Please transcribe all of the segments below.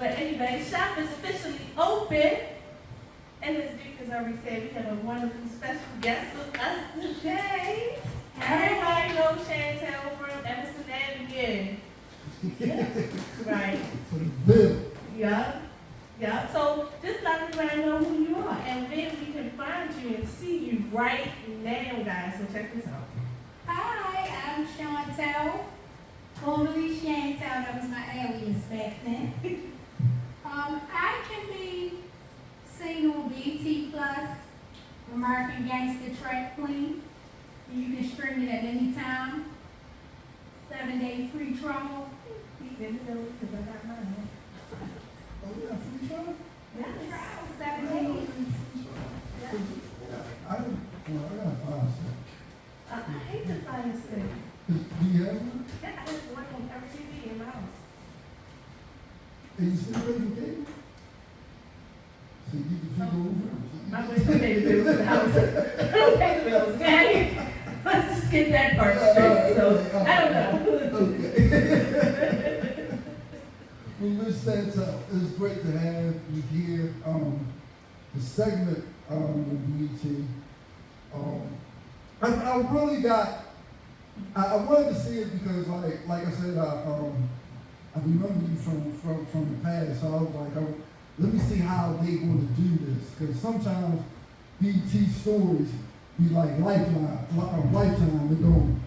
But anyway, shop is officially open. And as Duke has already said, we have a wonderful special guest with us today. Everybody knows Shontel from Emerson Avenue. Right. For the bill. Yup. Yup. So just let everybody know who you are. And then we can find you and see you right now, guys. So check this out. Hi, I'm Shontel, formerly Shontel. That was my alias back then. I can be seen on BT Plus, American Gangster Track Queen. You can stream it at any time. 7 days free trial. Keep in the know because I got mine. Oh, yeah, free trial? Yeah, trial, 7 days. I gotta find some. I hate to find this thing. Do you have one? Yeah, I just work on every TV in my house. And you still ready for cable? So you can figure over. I'm going to pay the bills in the house. I don't pay the bills, okay? Let's just get that part straight. So, I don't know. Okay. Well, Ms. Shontel, it's great to have you here. The segment with BT. I really got. I wanted to see it because, like I said, I remember you from the past. So I was like, let me see how they going to do this, because sometimes BT stories be like lifetime.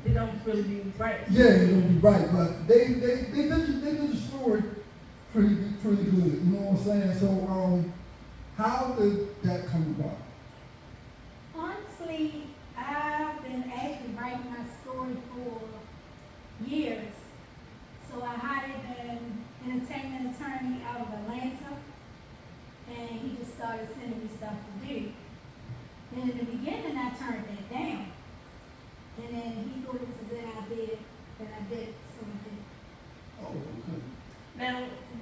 They don't really be right. Yeah, it don't be right, but they did the story pretty good. You know what I'm saying? So how did that come about? Honestly, I've been actually writing my story for years. So I hired an entertainment attorney out of Atlanta, and he just started sending me stuff to do. And in the beginning, I turned that down. And then he thought it was a good idea, and I did it, so I did. Oh, okay. Now,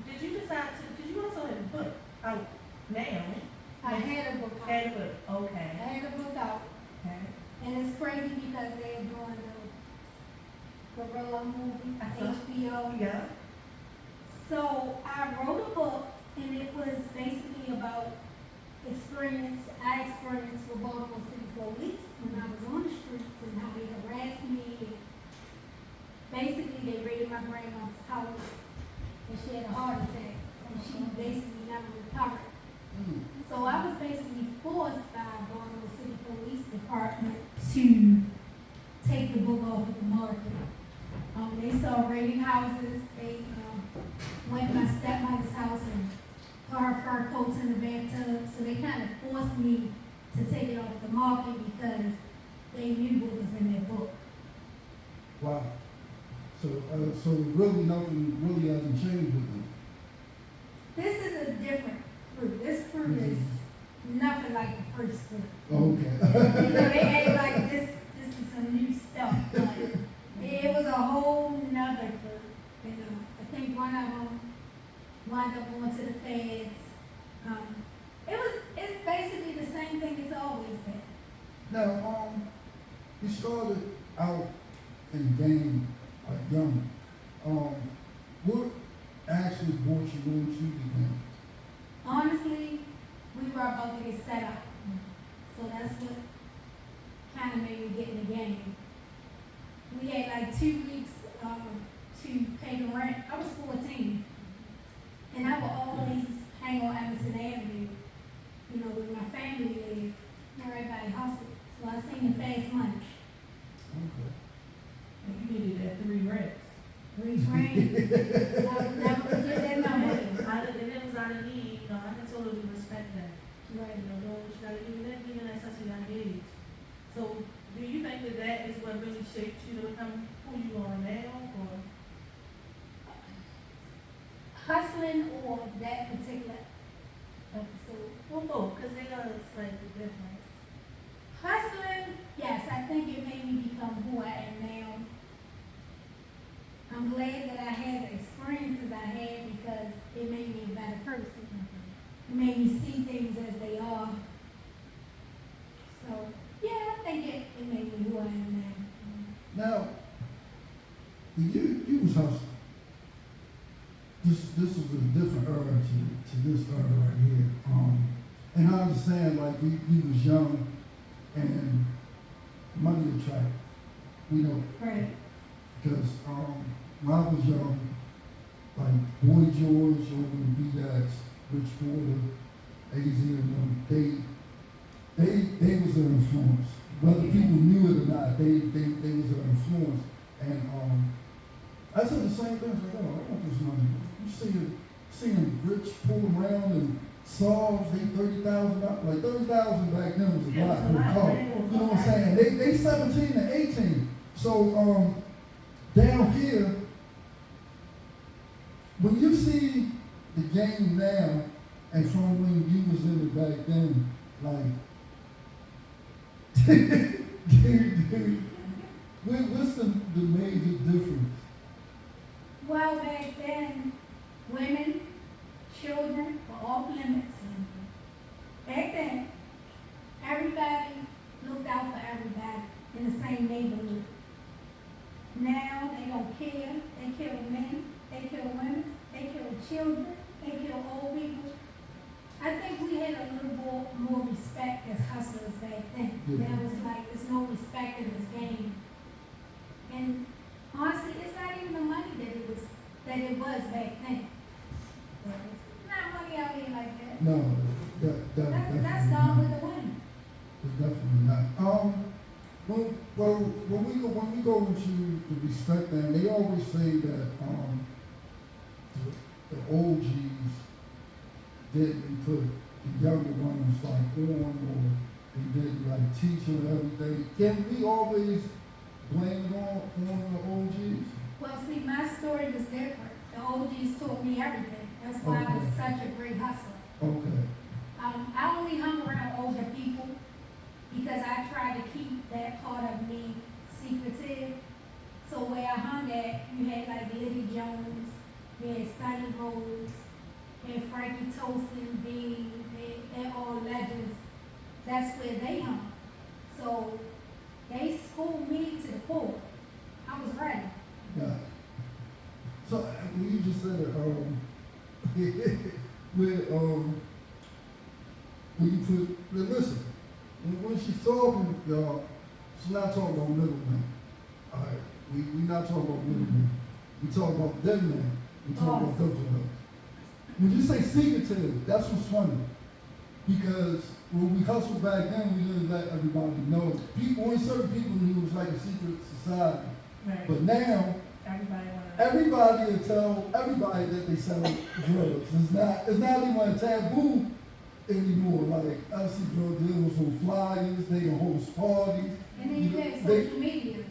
did you decide to, because you also had a book out now. I had a book out. Had a book, okay. I had a book out. Okay. And it's crazy because they're doing the Gorilla movie, HBO. Yeah. So I wrote a book, and it was basically about I experienced with Baltimore City Police when I was on the streets and how they harassed me. Basically, they raided my grandmother's house, and she had a heart attack, and she basically never recovered. So I was basically forced by Baltimore City Police Department to take the book off of the market. They started raiding houses. They went to my stepmother's house and put her fur coats in the bathtub. So they kind of forced me to take it off the market because they knew what was in that book. Wow. So really nothing really hasn't changed with them. This is a different fruit. This fruit is nothing like the first fruit. Okay. They act like this is some new stuff, but it was a whole nother fruit. I think one of them wound up going to the feds. It's basically the same thing it's always been. Now, you started out in the game young. What actually brought you into the game? Honestly, we were about to get set up. So that's what kind of made me get in the game. We had like 2 weeks to pay the rent. I was 14. And I would always hang on Emerson Avenue, where my family lived, right by the hospital. So I seen the fast money. Okay. And you needed that 3 rents. 3 grand. I would never forget that number. And it was out of need, I had totally respect that. Right. Do what you gotta do, even at such a young age. So, do you think that is what really shaped you to become who you are now, or? Hustling or that particular episode? Well, both, because they are slightly different. Hustling, yes, I think it made me become who I am now. I'm glad that I had the experiences I had because it made me a better person. It made me see things as they are. So, yeah, I think it made me who I am now. Now, you was hustling. this was a different era to this era right here. And I understand, like, we was young and money attract, you know, Right. because when I was young, like Boy George over the B-Dax, Rich Porter, AZ and them, they was an influence. Whether people knew it or not, they was an influence. And I said the same thing. I said, oh, I want this money. You seeing Rich pull around and solves, they $30,000, like $30,000 back then was a lot for a car. You know what I'm saying? They 17 and 18. So down here, when you see the game now and from when you was in it back then, like, dude, what's the major difference? Well, back then, women, children were off limits. Back then, everybody looked out for everybody in the same neighborhood. Now, they don't care. They kill men, they kill women, they kill children, they kill old people. I think we had a little more respect as hustlers back then. Yeah. There was like, there's no respect in this game. And honestly, it's not even the money that it was back then. Not money out here like that. No, That's gone with the wind. it's definitely not. When we go into the respect thing, they always say that the OGs didn't put the younger ones like on, or they didn't like teach them everything. Can we always blame it on the OGs? Well, see, my story was different. The OGs taught me everything. That's why I was such a great hustler. Okay. I only hung around older people because I tried to keep that part of me secretive. So where I hung at, you had like Liddy Jones, you had Sonny Rose, you had Frankie Tosin, Bean, they're all legends. That's where they hung. So they schooled me to the core. I was ready. Yeah. So when you just said it, when you put, listen, when she's talking, y'all, she's not talking about middlemen. All right, we not talking about middlemen. We talking about them men. We talking about those men. When you say secretive, that's what's funny. Because when we hustled back then, we didn't let everybody know. Only certain people knew it was like a secret society. Right. But now, everybody will tell everybody that they sell drugs. It's not even a taboo anymore. Like, I see drug dealers on flyers, they can host parties. And then you had social media.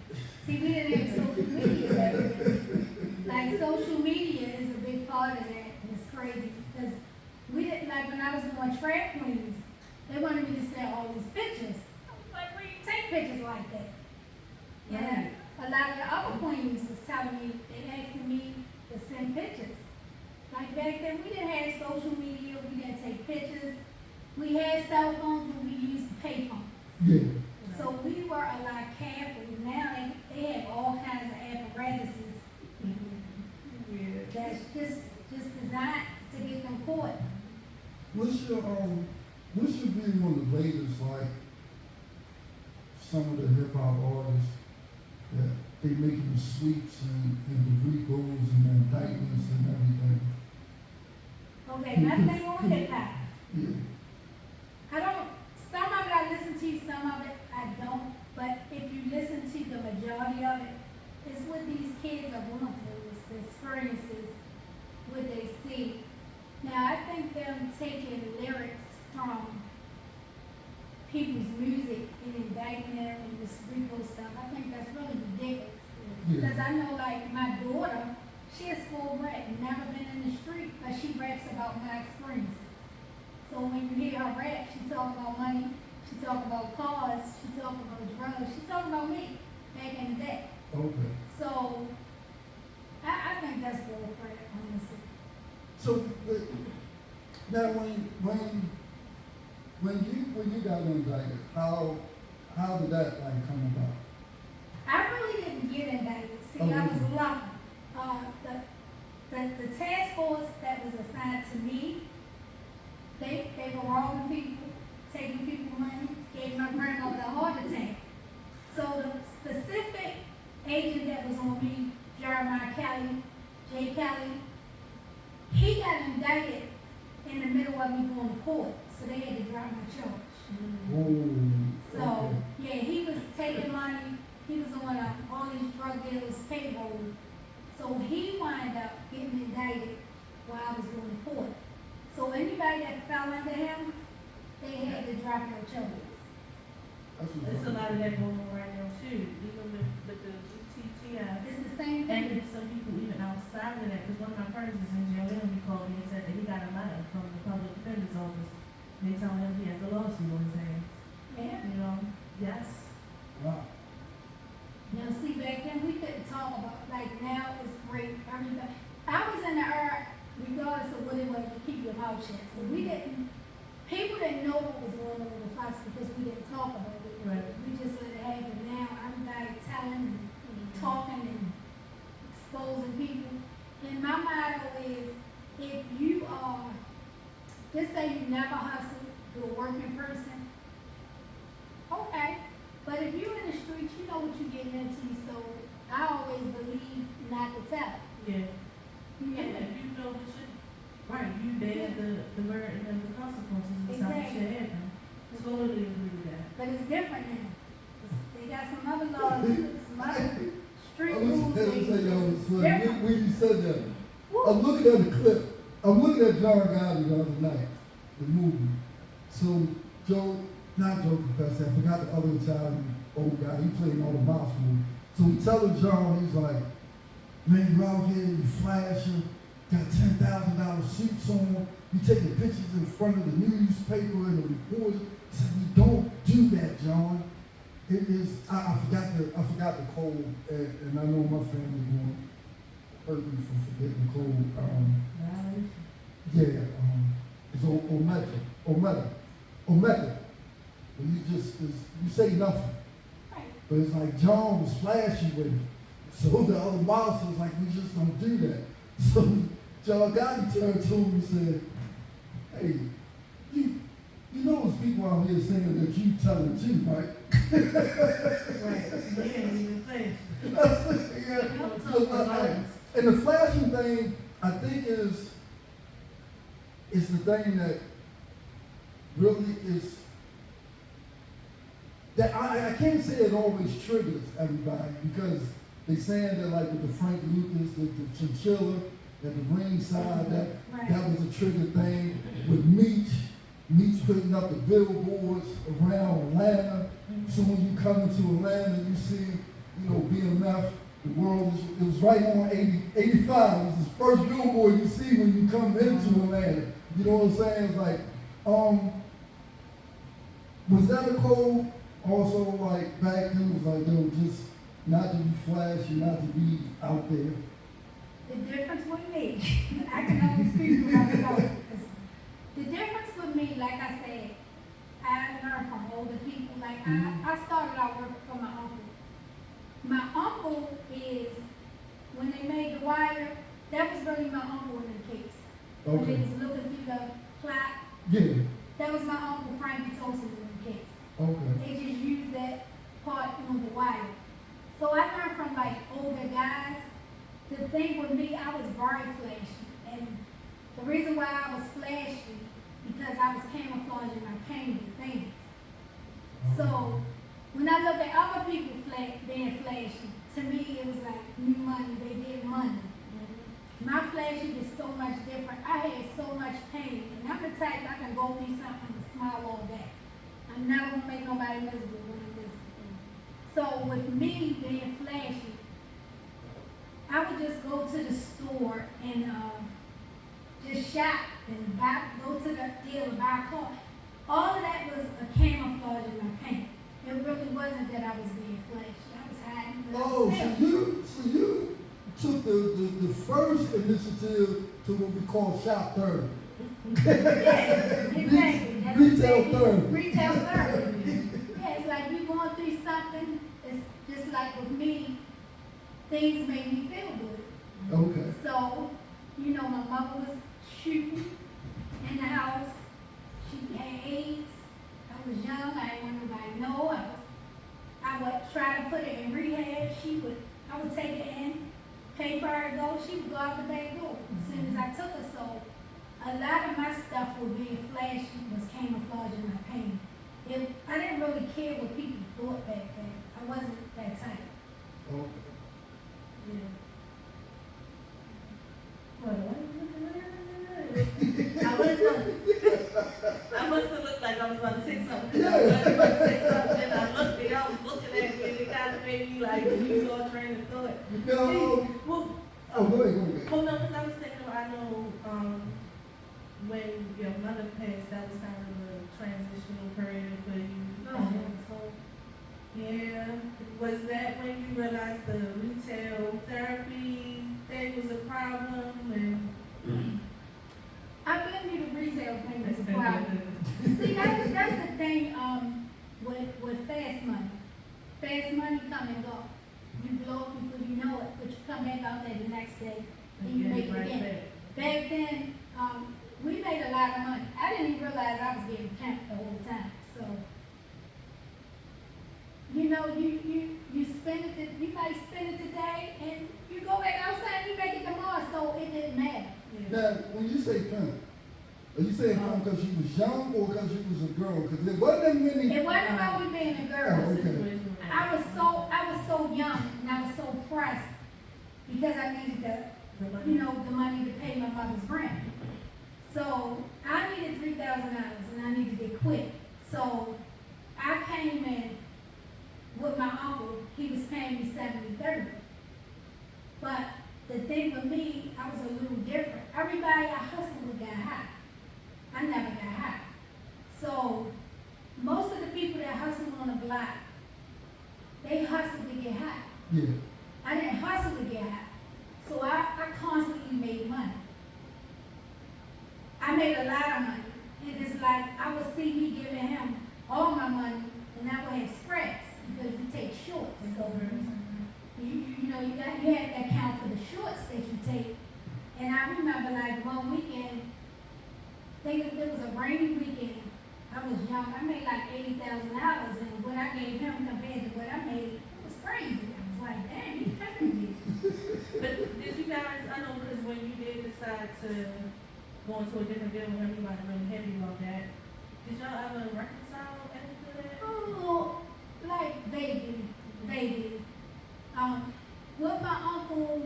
See, we didn't have social media back then. Like, social media is a big part of that. And it's crazy. Because we didn't, like, when I was doing Trap Queens, they wanted me to sell all these pictures. I was like, where you take pictures like that? Yeah. A lot of the other queens was telling me, they asking me to send pictures. Like back then, we didn't have social media, we didn't take pictures. We had cell phones, but we used payphones. Yeah. So we were a lot careful. Now they have all kinds of apparatuses that's just designed to get them caught. What's your view on the latest, like, some of the hip hop artists that they making the sweeps and the recos and the indictments and everything? Okay, nothing on hip hop. Yeah. Some of it I listen to, some of it I don't. But if you listen to the majority of it, it's what these kids are going through, it's the experiences, what they see. Now, I think them taking lyrics from people's music and indicting them and this Rico stuff, I think that's really ridiculous. Yeah. Because I know, like, my daughter, she a school rat, never been in the street, but she raps about my experiences. So when you hear her rap, she talk about money, she talk about cars, she talk about drugs, she talk about me back in the day. Okay. So I think that's bull crap, honestly. So now when you got indicted, how did that like come about? I really didn't get indicted. See, I was lucky. The the task force that was assigned to me, they were robbing people, taking people money, gave them a burn of the heart attack. So the specific agent that was on me, Jeremiah Kelly, Jay Kelly, he got indicted in the middle of me going to court, so they had to drop my charge. Oh, So, okay. yeah, he was taking money, he was on all these drug dealers' payroll. So he wound up getting indicted while I was going to court. So anybody that fell under him, they had to drop their charges. That's what's There's a up. lot of that going on right now too, even with the GTTI. It's the same And thing. there's some people even outside of that, because one of my friends is in jail, and he called me and said that he got a letter from the public defender's office. They telling him he has a lawsuit on his hands, Yeah. you know, yes. Wow. Now, see, back then, we couldn't talk about, like, now it's great, everybody. I was in the era, regardless of what it was, you keep your mouth shut. So we didn't, people didn't know what was going on with us because we didn't talk about it. Right. We just let it happen. Now, everybody telling and talking and exposing people. And my motto is, if you are, just say you never hustle, you're a working person, okay. But if you're in the streets, you know what you're getting into, so I always believe not to tell. Yeah. You Yeah, know? you know what you, right, you bear the burden and the consequences of something Exactly. should happen. Totally agree with that. But it's different now. They got some other laws, some other street I rules. was They- say, yo, it's so different. when you said that, Woo. I'm looking at the clip. I'm looking at John Gotti the other night, the movie. So not Joe Professor, I forgot the other Italian old guy. He played in all the mouse movies. So he telling John, he's like, man, you out here, you flashing, got $10,000 suits on, you taking pictures in front of the newspaper and the reporters. He said, you don't do that, John. It is, I forgot the code, and I know my family won't hurt me for forgetting the code. It's Omega. And you say nothing. Right. But it's like John was flashy with it. So the other boss was like, we just don't do that. So John Gotti turned to him and said, hey, you know there's people out here saying that you telling too, right? Right, yeah, even think. And the flashing thing, I think is the thing that really is, that I can't say it always triggers everybody, because they saying that like with the Frank Lucas, the chinchilla, at the ringside, that was a trigger thing. With Meach putting up the billboards around Atlanta. So when you come into Atlanta, you see, BMF, the world it was right on 85. It was the first billboard you see when you come into Atlanta. You know what I'm saying? It's like, was that a code? Also, like back then, it was like, just not to be flashy, not to be out there. The difference with me, I can only speak for myself. The difference with me, like I said, I learned from older people. Like I started out working for my uncle. My uncle is, when they made The Wire, that was really my uncle in the case. When they was looking through the plot, Yeah. that was my uncle Frankie Tosin in the case. Okay. They just used that part on The Wire. So I learned from like older guys. The thing with me, I was very flashy. And the reason why I was flashy, because I was camouflaging my pain and things. So when I look at other people being flashy, to me it was like new money, they did money. My flashy was so much different. I had so much pain. And I'm the type I can go through something and smile all day. I'm never gonna make nobody miserable when I'm miserable. So with me being flashy, I would just go to the store and just shop and go to the dealer, buy a car. All of that was a camouflage in my paint. It really wasn't that I was being flashy. I was hiding. But I was still. So you took the first initiative to what we call shop third. Yeah, exactly. That's Retail exactly- third. Retail third. Yeah, it's like you going through something. It's just like with me, things make me feel good. Okay. So You know, my mother was shooting in the house. She had AIDS. I was young. I didn't want nobody to know. I would try to put her in rehab. I would take her in, pay for her to go. She would go out the back door as soon as I took her. So a lot of my stuff was being flashy, was camouflaging my pain. I didn't really care what people thought back then. I wasn't that type. Oh, Yeah. I must have looked like I was about to say something. I was about to say something, and I looked, and I was looking at me, and it kind of made me like lose all train of thought. no. Well, Oh, go ahead. well, no, because I was thinking, I know, when your mother passed, that was kind of a transitional period for you. So, yeah, was that when you realized the retail therapy thing was a problem? And I believe the retail thing was a problem. See, that's the thing, with fast money. Fast money come and go. You blow it before you know it, but you come back out there the next day and you make it again. Back then, we made a lot of money. I didn't even realize I was getting pimped the whole time. So, you know, you spend it, you might spend it today and you go back outside and you make it tomorrow, so it didn't matter. Now, when you say pimp, are you saying pimp because you was young or because you was a girl? Because it wasn't many. It wasn't about me being a girl. Oh, okay. I was so young and I was so pressed because I needed the money to pay my mother's rent. So I needed $3,000 and I needed it quick. So I came in with my uncle. He was paying me $70.30. But the thing with me, I was a little different. Everybody I hustled with got high. I never got high. So most of the people that hustle on the block, they hustle to get high. Yeah. I didn't hustle to get high. So I constantly made money. I made a lot of money. And it's like I would see me giving him all my money and I would have scraps because you take shorts. So you had to account for the shorts that you take. And I remember like one weekend, it was a rainy weekend. I was young. I made like $80,000, and what I gave him compared to what I made, it was crazy. I was like, damn, he's paying me. But did you guys, I know because when you did decide to go into a different deal with everybody really heavy about that, did y'all ever reconcile after that? Oh, like vaguely. With my uncle,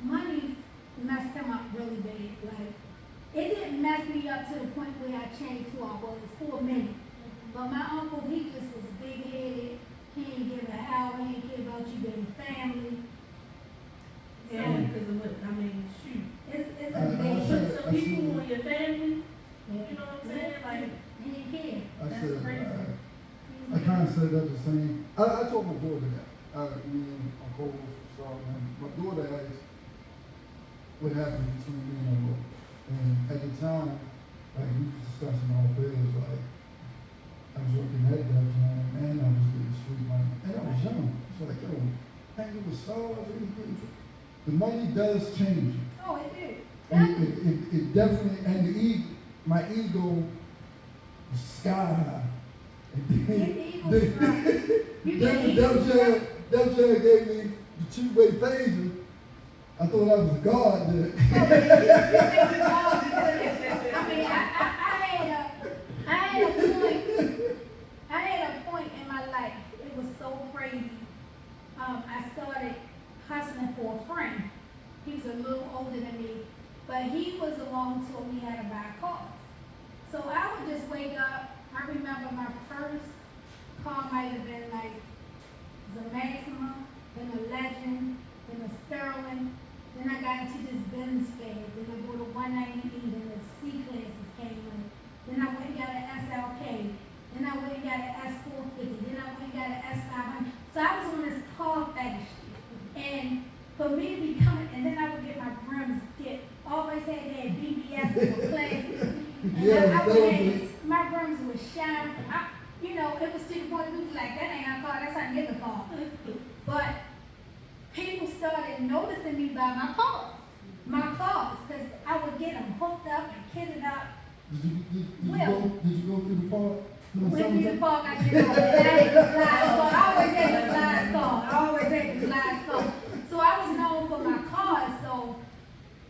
money messed him up really bad. Like, it didn't mess me up to the point where I changed who I was for a minute. But my uncle, he just was big-headed. He didn't give a hell. He didn't care about you being family. Yeah, because of what, I mean, shoot. It's a I big. said- Some people who are your family, Yeah. you know what I'm saying? Like, He didn't care. I That's said, crazy. I kind of said that the same. I told my daughter that. Me and Uncle saw, and my daughter asked what happened between me and Uncle. And at the time, like we was discussing our bills, like I was working at that time and I was getting street money. And I was young. So like, yo, hang with stars, the money does change you. Oh, it did. And it definitely, and my ego was sky high. And then Def Jam gave me the two-way phaser. I thought I was a god then. I had a point in my life. It was so crazy. I started hustling for a friend. He was a little older than me, but he was the one who told me how to buy cars. So I would just wake up. I remember my first car might have been like the Maxima, then a Legend, then a Sterling. Then I got into this Benz bag. Then I go to 190E, then the C classes came in. Then I went and got an SLK. Then I went and got an S450. Then I went and got an S500. So I was on this car fetish. And for me to be coming, and then I would get my rims dipped. Always had that BBS for classes. And my rims would shine. It was to the point where we was like, that ain't our car, that's our nigga car. But people started noticing me by my cars. My up and kitted up. Did you go through the park? Went through the park, I did not, but I had the flying car. I always had the flying car. I always had the flying car. So I was known for my cars, so,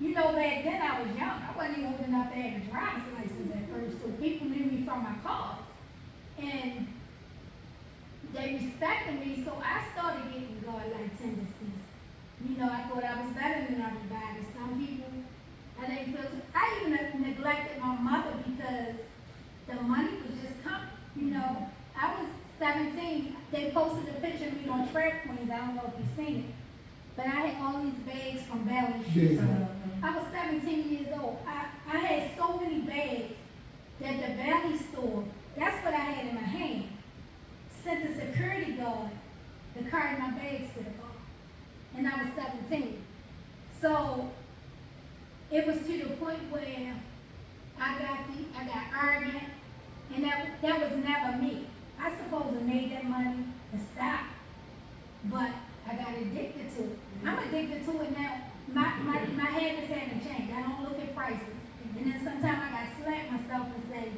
you know, back then I was young. I wasn't even old enough to have a driver's license at first, so people knew me from my cars. And they respected me, so I started getting godlike tendencies. You know, I thought I was better than everybody. Some people, I didn't feel, I even neglected my mother because the money was just coming. You know, I was 17. They posted a picture of me on Track Queens. I don't know if you've seen it. But I had all these bags from Valley Shoes. Yeah. I was 17 years old. I had so many bags that the Valley store, that's what I had in my hand, sent the security guard to carry my bags to the car. And I was 17. So it was to the point where I got arrogant, and that was never me. I suppose I made that money to stop, but I got addicted to it. I'm addicted to it now. My habits haven't changed. I don't look at prices. And then sometimes I got slapped myself and say,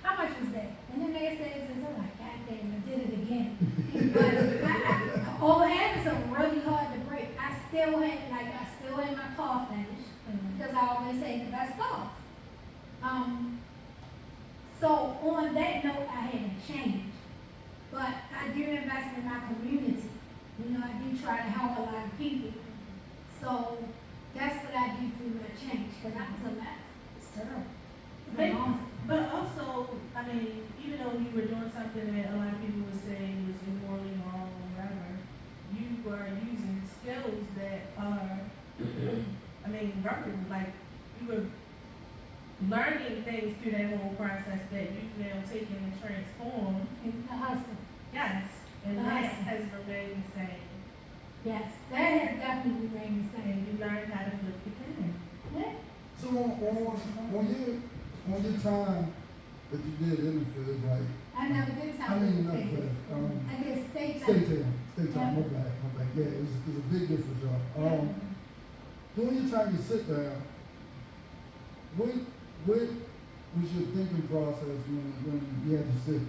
how much was that? And then they say, oh my God damn, I did it again. But old habits are really hard to break. I still had my car finished because I always had the best cars. So on that note, I haven't changed. But I do invest in my community. You know, I do try to help a lot of people. So that's what I do through my change, because I was a mess. It's terrible. But also, I mean, even though you were doing something that a lot of people would say was immorally wrong or whatever, you were using skills that are, I mean, rubber, like, you were learning things through that whole process that you've now taken and transformed. The hustle. Yes, and The that hustle. has remained the same. Yes, that has definitely remained the And same. you learned how to flip the pen. Yeah. So on your time that you did in the field, like, I never did I something. mean, not field, I did state State time. time, my bad. Yeah, it's a big difference, y'all. During your time you sit down, what was your thinking process when you had to sit?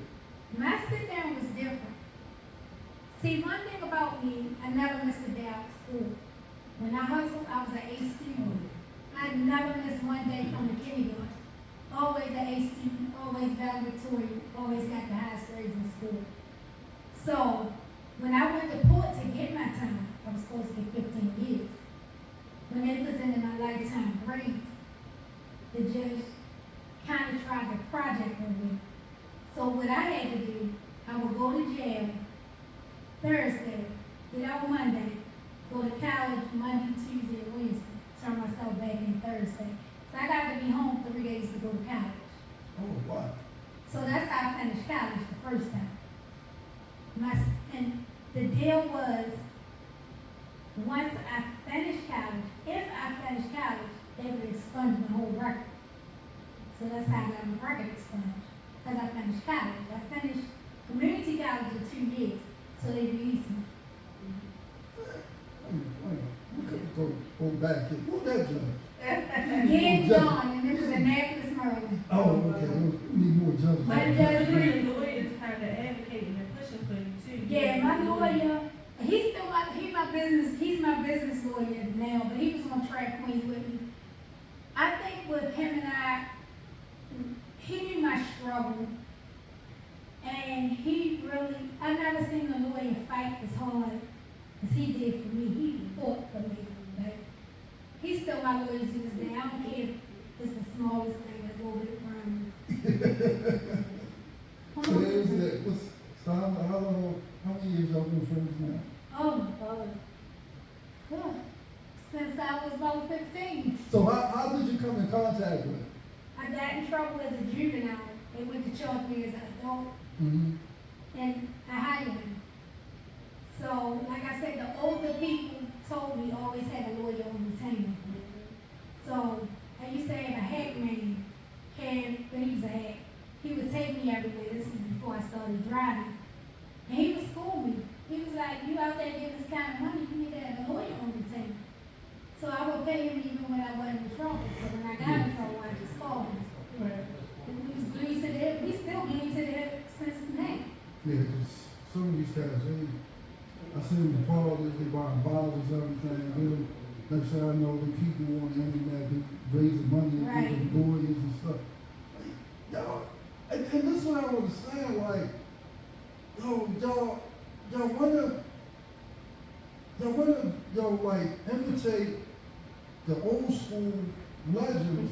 My sit down was different. See, one thing about me, I never missed a day out of school. When I hustled, I was an A student. I never missed one day from the kindergarten. Always an A student, always valedictorian, always got the highest grades in school. So, when I went to court to get my time, I was supposed to get 15 years. When they presented my lifetime grades, the judge kind of tried to project on me. So what I had to do, I would go to jail Thursday, get out Monday, go to college Monday, Tuesday, and Wednesday, turn myself back in Thursday. So I got to be home 3 days to go to college. Oh, wow. So that's how I finished college the first time. And the deal was, once I finished college, if I finished college, they would expunge my whole record. So that's how I got my record expunged, because I finished college. I finished community college in 2 years, so they released me. We could go back here. Who's that judge? Again, John, and it was Annapolis, Maryland. Oh, okay. We need more judges. My But judge, the lawyers kind of advocating and pushing for you too. yeah, my lawyer, he's my business lawyer now, but he was on Track Queens with me. I think with him and I, he knew my struggle, and he really, I've never seen a lawyer fight as hard as he did for me. He fought for me. Like, he's still my lawyer to this day. I don't care if it's the smallest thing I go with it from. So there's that. How many years y'all been friends now? Oh my God. Well, since I was about 15. So how did you come in contact with? I got in trouble as a juvenile. They went to charge me as an adult, Mm-hmm. and I hired him. So, like I said, the older people told me always had a lawyer on retainer. So, I used to have a hack man, but he was a hack. He would take me everywhere. This is before I started driving. And he would school me. He was like, you out there getting this kind of money, you need to have a lawyer on retainer. So I would pay him even when I wasn't in trouble. So when I got in trouble, cash. I see them the fathers, they buying bottles, everything. Then next thing I know, the people on the internet they raising money and Right. getting lawyers and stuff. Like, y'all, and this is what I want to say, like, y'all wanna, like, imitate the old school legends,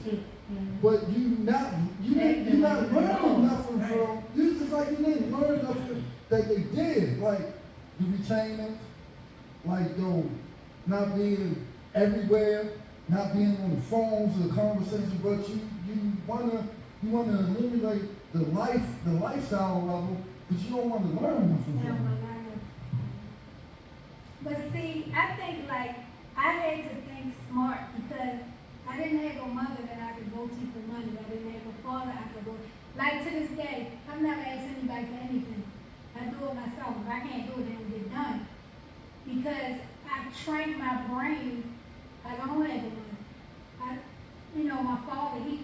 but you're not learning nothing from, it's like you didn't learn nothing that they did, like the retainers, like not being everywhere, not being on the phones or conversations, but you wanna eliminate the lifestyle level, but you don't want to learn nothing Yeah, from it. but see, I think like I had to think smart because I didn't have a mother that I could go to for money. I didn't have a father I could go. Like to this day, I've never asked anybody for anything. I do it myself. If I can't do it, it don't get done. Because I trained my brain. I don't have the money. My father, he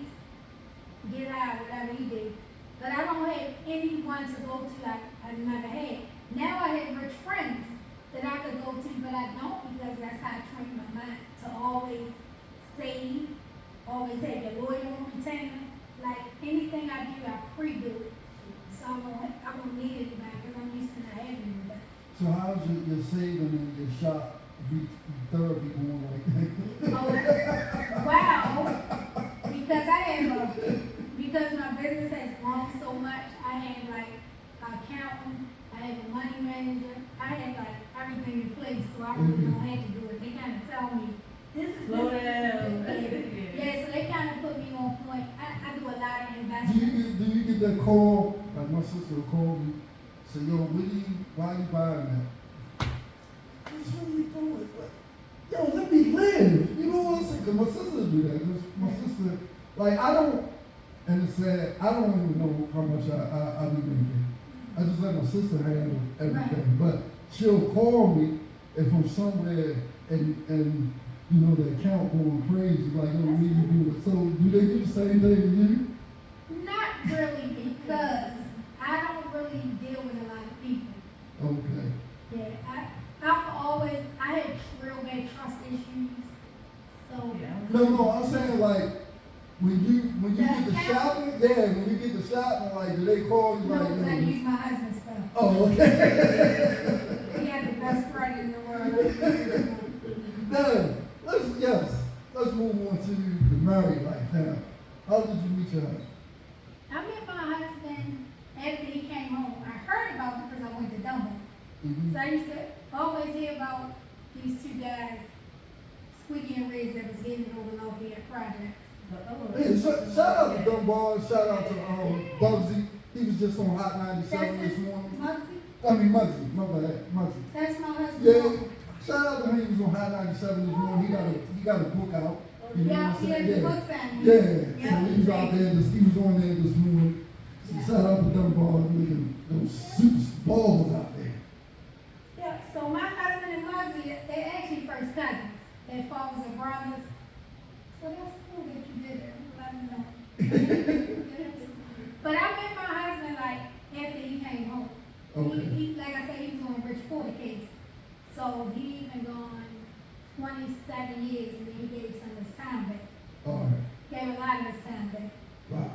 get out whatever he did. But I don't have anyone to go to like I never had. Now I have rich friends that I could go to, but I don't because that's how I train my mind to always save, always have a lawyer on retainer. Like anything I do, I pre-do it. So I won't need anybody because I'm used to not having anybody. So how's your saving and your shop therapy going like Oh, wow. Because my business has grown so much, I have like an accountant, I have a money manager, I have like everything in place, so I really don't have to do it. They kind of tell me, this is Slow this. down. Yeah, so they kind of put me on point. I do a lot of Do investments. you get that call, like my sister will call me, say, yo, why are you buying that? What are you doing? Yo, let me live. You know what I'm saying? Because my sister do that. Because my sister, like, and it's sad, I don't even know how much I be making. I just let my sister handle everything. But she'll call me if I'm somewhere and the account going crazy, like, yo, what do you do? So do they do the same thing to you? Not really because I don't really deal with a lot of people. Okay. Yeah, I had real bad trust issues. So, No, I'm saying like when you get the shopping, when you get the shopping, like do they call you no, like? because I use my husband's stuff. Oh, okay. He had the best credit in the world. Now, let's move on to the married life. Now, how did you meet your husband? I met my husband after he came home. I heard about him because I went to Dumbo. Mm-hmm. So I used to always hear about these two guys, Squeaky and Riz, that was getting over Lafayette Project. Hey, shout out to Dunbar, shout out to Bugsy. He was just on Hot 97 this morning. Muggsy, my bad, Muggsy. That's my husband. Yeah, shout out to him. He was on Hot 97 this morning. He got a book out. You know what I'm saying? The book signing. Yeah. So he was out there. He was on there this morning. So shout out to Dunbar making those super balls out there. Yeah. So my husband and Muggsy, they're actually first cousins. Their fathers and brothers. So that's cool that you did it. Let me know. But I met my husband like after he came home. Okay. He like I said, he was on a Rich Porter case. So he been gone 27 years and then he gave some of his time back. All right. Gave a lot of his time back. Wow.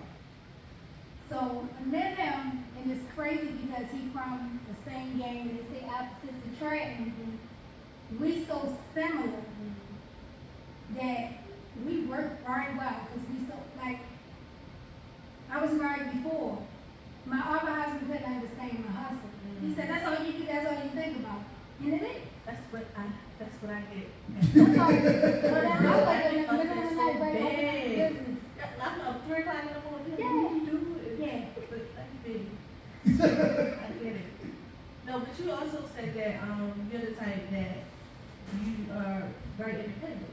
So I met him and it's crazy because he from the same gang and they say opposites attract. We so similar that we work very well because we so like I was married before. My other husband couldn't understand my husband. He said, that's all you do, that's all you think about. And it is. That's what I get. That's all. But I like in the middle of the night, but I business. I'm up 3 o'clock in the morning. Yeah. What do you do? Yeah. But I get it. No, but you also said that you're the type that you are very independent.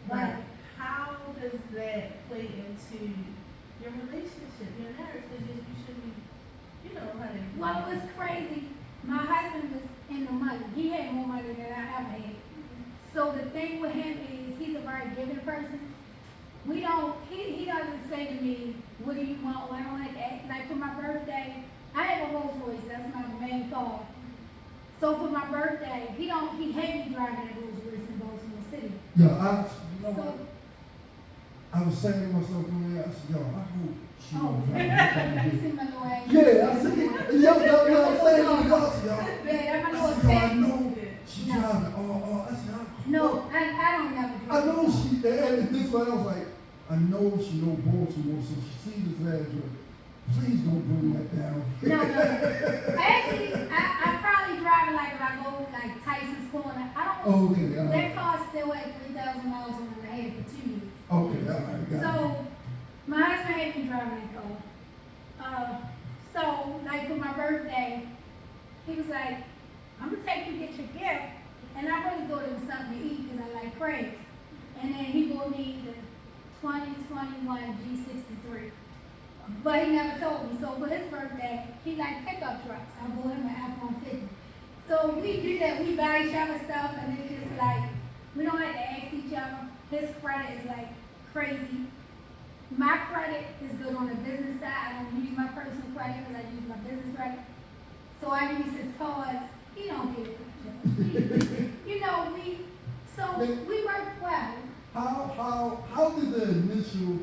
Right. But how does that play into your relationship, your marriage? Because you should be, how to. Well, it was crazy. My husband was in the money. He had more money than I ever had. So the thing with him is he's a very giving person. He doesn't say to me, what do you want? Well, I don't like that. Like for my birthday, I have a Rolls Royce. That's my main car. So for my birthday, he had me driving at Rolls Royce in Baltimore City. Yeah, you know what? So, I was saying to myself, man, I said, yo, I hope she oh, don't drive you me. see my little ass? Yeah, I said, yo, I was saying to the girls, yo. Yeah, that's my I little said, yo, I tech. know she driving. I said, No, I don't never do I know she, and this one, I was like, I know she know Baltimore, so she sees this address. Please don't bring that down. No. Actually, I probably drive it like if I go like Tyson's Corner. I don't. Okay, That car's still at 3,000 miles on it. I had it for 2 years. okay, all right, got it. So my husband had me driving that car. So like for my birthday, he was like, "I'm gonna take you to get your gift," and I really thought it was something to eat because I like crepes. And then he bought me the 2021 G63. But he never told me. So for his birthday, he liked pickup trucks. I bought him an F-150. So we do that. We buy each other stuff, and it's just like, we don't have to ask each other. His credit is like crazy. My credit is good on the business side. I don't use my personal credit because I use my business credit. So I use his cards. He don't get it. You know, we work well. How did the initial,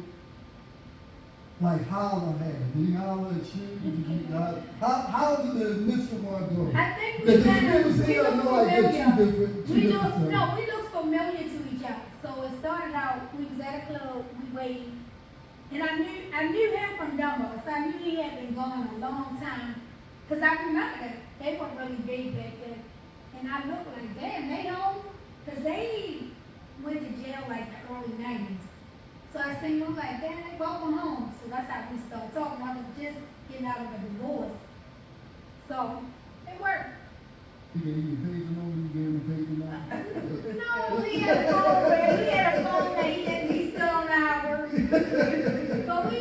like, holler happen? Did he holler at you? How did the initial one go? I think Because we if kind it of, was we here, I look know I get familiar. two different things. We look familiar to each other. So it started out, we was at a club, we waited. And I knew him from Dumbo, so I knew he had been gone a long time. Cause I remember that they weren't really big back then. And I looked like, damn, they home? Cause they went to jail like the early 90s. So I seen them like, damn, they welcome home. So that's how we started talking. I was just getting out of a divorce. So it worked. You gave you the page number, you gave him the page number? No, he had a phone where he still don't know how it works. But we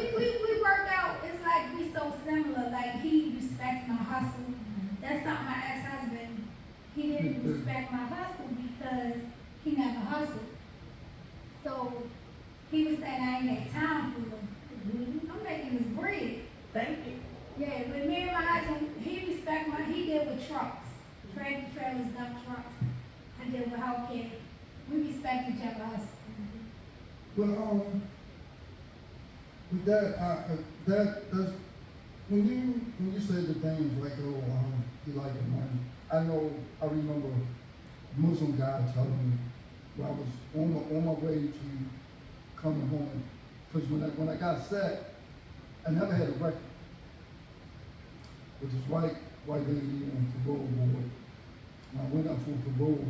work out. It's like we so similar. Like he respects my hustle. That's not my ex-husband. He didn't respect my hustle because he never hustled. So he was saying I ain't had time for him. I'm making his bread. Thank you. Yeah, but me and my husband, he did with trucks. Tractor trailers, dump trucks. I did with healthcare. We respect each other hustle. Well, with that's when you said the things like, oh, you like the money. I remember a Muslim guy telling me when I was on my way to coming home, because when I got set, I never had a record. With this white lady on parole board, and I went up for parole.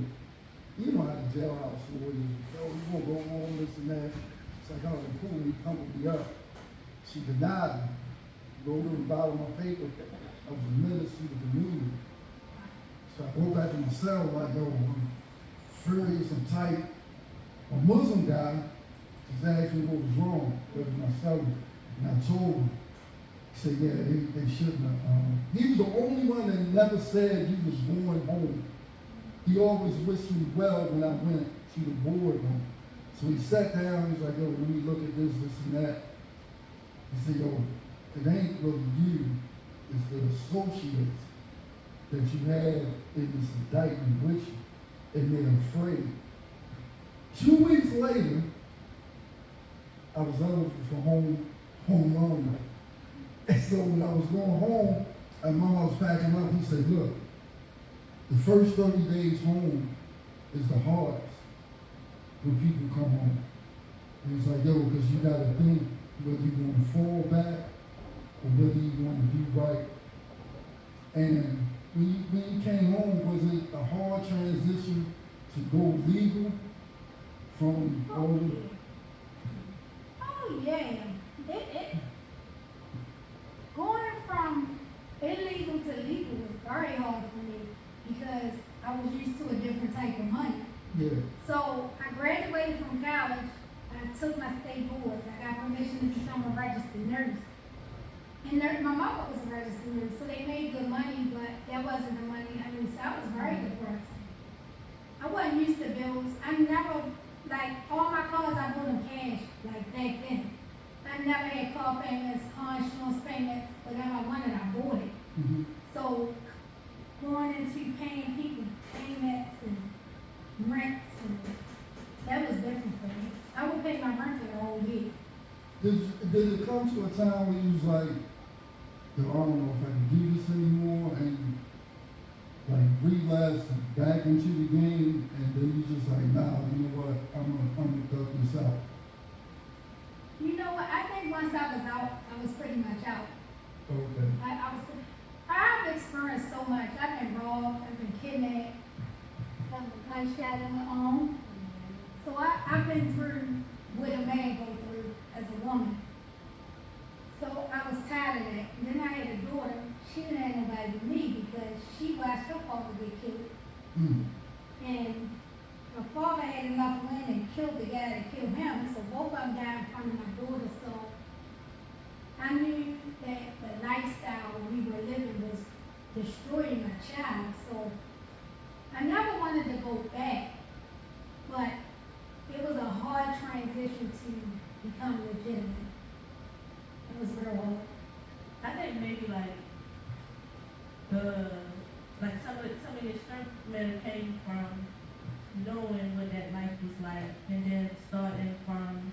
You know how the jailhouse lawyers, oh, you gonna go on this and that. It's like, oh, they pulled me, pumpled me up. She denied me. Wrote on the bottom of my paper, I was a menace to the community. So I go back to my cell like, yo, I'm furious and tight. A Muslim guy just asked me what was wrong with my cell, and I told him. He said, yeah, they shouldn't have. He was the only one that never said he was going home. He always wished me well when I went to the board room. So he sat down, he was like, yo, let me look at this and that. He said, yo, it ain't really you, it's the associates that you had in this indictment with you, and they're afraid. 2 weeks later, I was eligible for home loan. And so when I was going home, and Mama was packing up, he said, look, the first 30 days home is the hardest when people come home. And he's like, yo, because you got to think whether you want to fall back or whether you want to do right. And when you came home, was it a hard transition to go legal from all the... Oh yeah. Going from illegal to legal was very hard for me because I was used to a different type of money. Yeah. So I graduated from college. I took my state boards. I got permission to become a registered nurse. And my mama was a registered nurse, so they made good money, but that wasn't the money I knew. So I was very depressed. I wasn't used to bills. I never, like, all my cars, I bought them cash, like back then. I never had car payments, car insurance payments, whatever I wanted, I bought it. Mm-hmm. So going into paying people payments and rents, and that was different for me. I would pay my rent for the whole year. Did it come to a time where you was like, "Yo, I don't know if I can do this anymore," and like relapse back into the game, and then you just like, "Nah, you know what? I'm gonna thug this out." You know what? I think once I was out, I was pretty much out. Okay. I've experienced so much. I've been robbed, I've been kidnapped, I've been shot in my arm. So I've been through what a man go through as a woman. So I was tired of that. And then I had a daughter. She didn't have nobody but me because she watched her father get killed. Mm. And my father had enough wind and killed the guy that killed him. So both of them died in front of my daughter. So I knew that the lifestyle we were living was destroying my child. So I never wanted to go back. But it was a hard transition to become legitimate. It was real hard. I think maybe like some of your strength men came from knowing what that life was like, and then starting from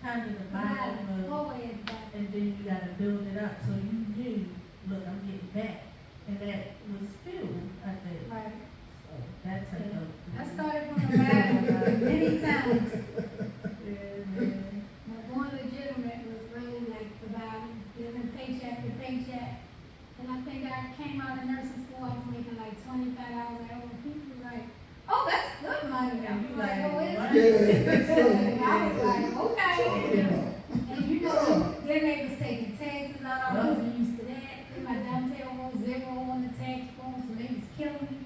kind of the bottom of, Always back. and then you gotta build it up. So you knew, look, I'm getting back, and that was filled, I think. Right. So that's how Yeah. I it started from the bottom many times. Yeah. My going legitimate was really like the bottom, living paycheck to paycheck. And I think I came out of nursing school, I was making like $25 an hour. People were like, "Oh, that's good money." And you like, "Oh, is like, it?" Yeah. And I was like, Talking "Okay." about. And you know, then they was taking taxes out, I wasn't used to that. Then my dumb tail was 0 on the tax form, so they was killing me.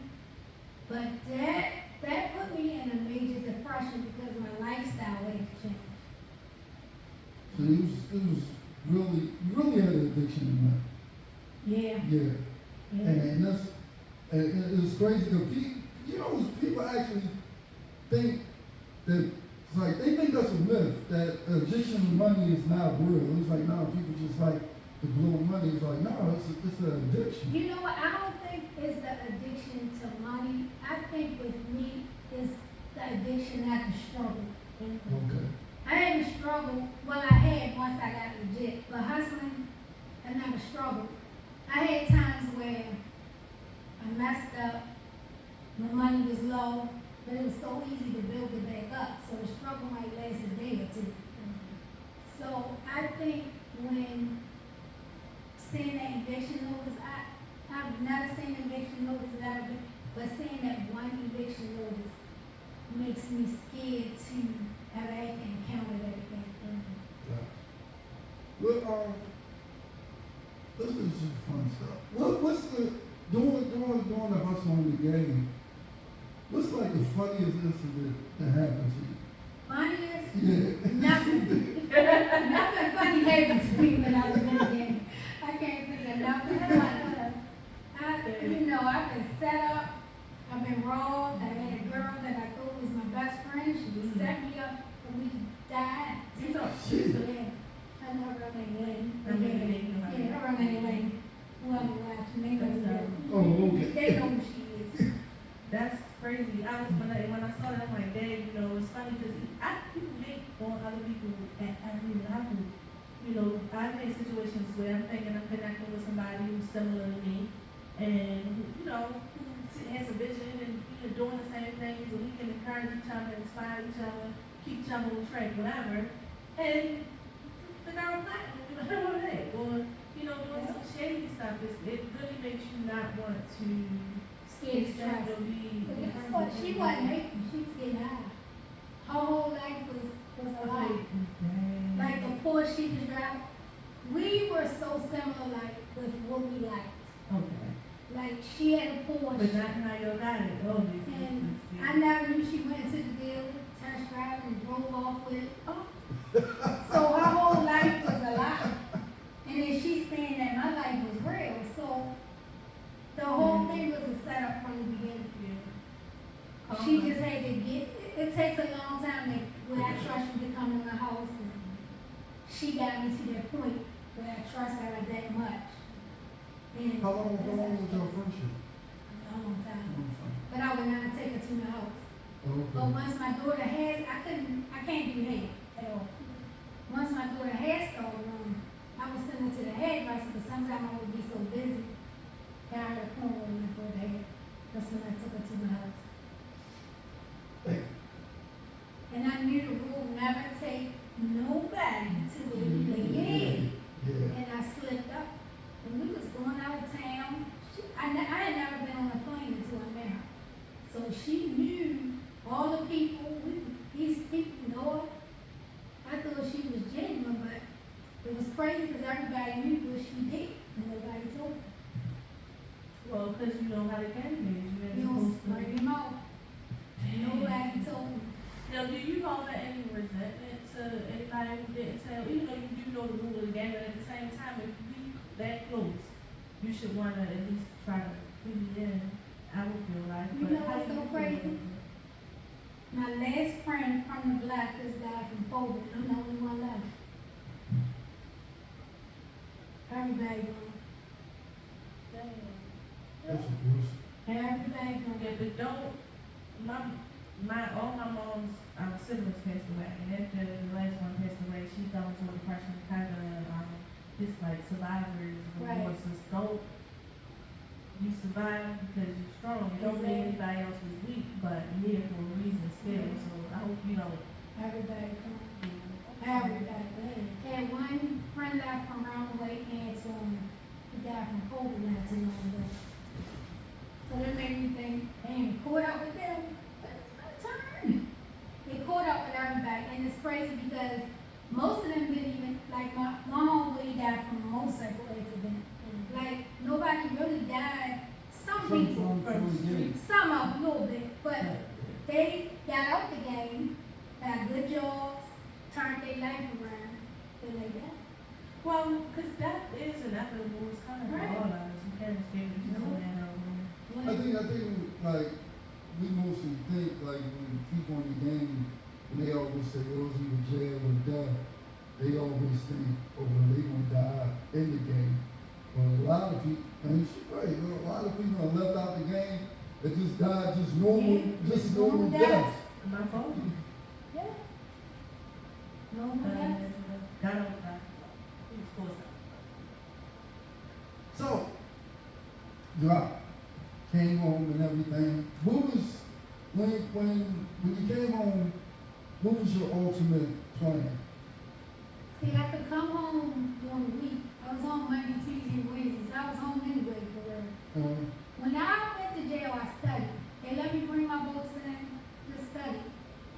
But that put me in a major depression because my lifestyle had changed. So it was really, you really had an addiction in that. Yeah. Yeah. Yeah. And it's crazy because people actually think that, it's like, they think that's a myth, that addiction to money is not real. It's like, no, people just like to blow money. It's like, no, it's an addiction. You know what? I don't think it's the addiction to money. I think with me, it's the addiction at the struggle. Okay. I had a struggle, well, I had once I got legit, but hustling, I never struggled. I had times where I messed up, my money was low, but it was so easy to build it back up, so the struggle might last a day or two. So I think when seeing that eviction notice, I've never seen an eviction notice ever, but seeing that one eviction notice makes me scared to ever have to encounter that again. Well, let's do some fun stuff. What's the doing the hustle on the game? What's like the funniest incident that happened to you? Funniest? Yeah. Nothing. Nothing funny happened to me when I was in the game. I can't think of nothing funny. I've been set up, I've been robbed, I had a girl that I thought was my best friend, she set me up for me to die. You know, Yeah. I know her name Lynn. Yeah, her name Lynn. Whoever watching, they know who Oh, okay. they know who she is. that's crazy. When I saw that, I'm like, dang, it's funny because people hate on other people at every level. I've had situations where I'm thinking I'm connecting with somebody who's similar to me, and who has a vision and doing the same things, and we can encourage each other, inspire each other, keep each other on track, whatever. And the girl platinum, hey, or doing some shady stuff. It really makes you not want to Scared to try. accept or be. But guess what? She wasn't hating, she was getting high. Her whole life was a lie. Like the poor she was driving. We were so similar, like, with what we liked. Okay. Like, she had a Porsche. But not how you got it, obviously. And I never knew she went to the dealer, test drive, and drove off with it. Oh. So her whole life was a lie. And then she's saying that my life was real. So the whole thing was a setup from the beginning. She just had to it takes a long time where I trust you to come in my house. And she got me to that point where I trust her that much. And How long was your friendship? long time. But I would not take her to my house. But Okay. once my daughter has, I can't do hair at all. Once my daughter hair started growing, I would send her to the hairdresser, but sometimes I would be so busy, got her a cornrow and I her hair. That's when I took her to my house. And I knew the rule, never take nobody to the head. Yeah. And I slipped up. When we was going out of town, I had never been on a plane until I met her. So she knew all the people, these people know her. I thought she was genuine, but it was crazy because everybody knew what she did and nobody told her. Well, because you know how the game is. You don't bring them out. Nobody told me. Now, do you hold any resentment to anybody who didn't tell, even though you do know the rule of the game, but at the same time, if you that close, you should want to at least try to put it in. I would feel like. You but know how what's do so you feel crazy? about it? My last friend from the block just died from COVID. I'm the only one left. Everybody gone. That's a push. Everybody Yeah, gone. but don't, all my mom's siblings passed away, and after the last one passed away, she fell into a depression, kind of, just like survivors, Right. divorces. Don't, you survive because you're strong. It don't mean anybody else was weak, but you're here for a reason still, so I hope you know. Everybody gone. Everybody. Had one friend left from around the way and he died from COVID not too long ago. So that made me think, damn, caught up with them. But it's my turn. They caught up with everybody, and it's crazy because most of them didn't even, like my homeboy died from a motorcycle accident. Like, nobody really died. Some people, some of them, a little bit, but they got out the game, got good jobs, turned their life around, then they died. Well, because that is inevitable. It's kind of Right. all of us. You can't escape it. Just No. a matter of I think, like, we mostly think, like, when people in the game, when they always say, oh, it's either jail or death, they always think, oh, well, they gonna die in the game. But a lot of people, and she's right, a lot of people are left out the game that just died just normal, just normal death. my fault. Yeah. No one else. God over that. It's close. So, you came home and everything. What was, when you came home, what was your ultimate plan? See, I could come home during the week. I was home Monday, Tuesday, and Wednesdays. I was home anyway for real. When I went to jail, I studied. They let me bring my books in to study.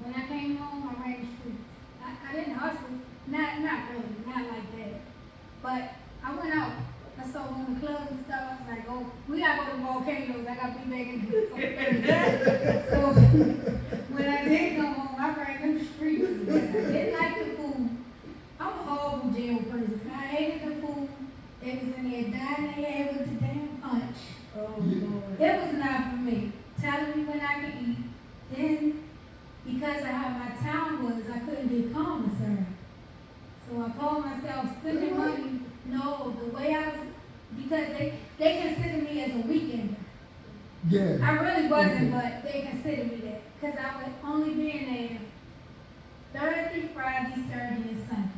When I came home, I ran the streets. I didn't hustle, not really, not like that. But I went out. I started going to clubs and stuff. I was like, oh, we gotta go to volcanoes. I gotta be back in here. So when I did come home, I ran them streets because I didn't like the food. I'm a horrible jail person. I hated the food. They was in there dying their head with the damn punch. Oh, Lord. It was not for me. Telling me when I could eat. Then, because of how my town was, I couldn't get commissary. So I called myself spending money. No, the way I was, because they consider me as a weekender. Yeah. I really wasn't, but they considered me that. Because I would only be in there Thursday, Friday, Saturday, and Sunday.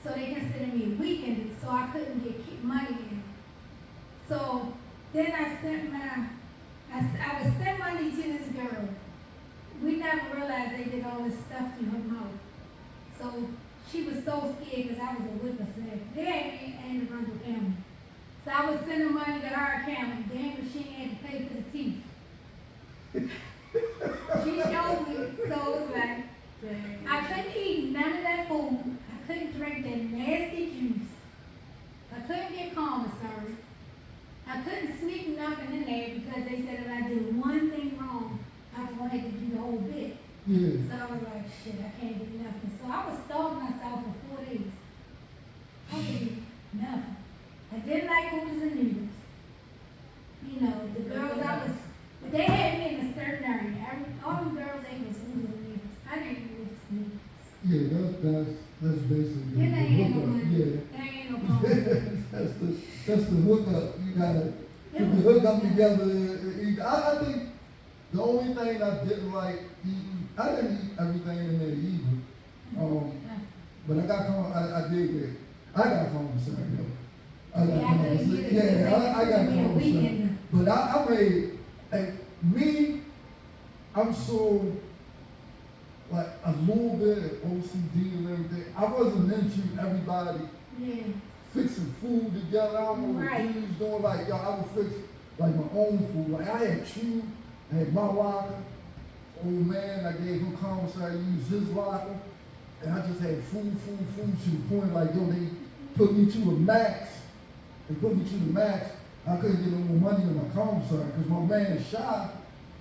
So they considered me a weekender, so I couldn't get money in. So then I would send money to this girl. We never realized they did all this stuff to her mouth. So she was so scared because I was a whippersnapper. They had me in the Rundle County. So I would send her money to her account, and then she had to pay for the teeth. She showed me, so it was like, I couldn't eat none of that food. I couldn't drink that nasty juice. I couldn't get commissary. I couldn't sneak nothing in there because they said if I did one thing wrong, I was going to have to do the whole bit. Yeah. So I was like, shit, I can't do nothing. So I was starving myself for 4 days. I could eat nothing. I didn't like oodles and noodles. You know, the girls but they had me in a certain area. All them girls ate was oodles and noodles. I didn't eat oodles and noodles. Yeah, that's basically It ain't no hookup. money. Yeah. It ain't no problem. that's the hookup. You gotta put the hookup together, eat either. I think the only thing I didn't like eating, I didn't eat everything in there either. But I did get, I got commissary though. I got Yeah, I couldn't commissary. get it. Yeah, I got It took me a commissary. weekend. But I made, like, me, I'm so, like, a little bit of OCD and everything. I wasn't into everybody Yeah. fixing food together. I don't know what Right. dudes doing. Like, yo, I would fix, like, my own food. Like, I had two, I had my locker. Old man, I gave him commissary, I used his locker. And I just had food to the point, like, yo, they put me to the max. They put me to the max. I couldn't get no more money in my commissary because my man Shy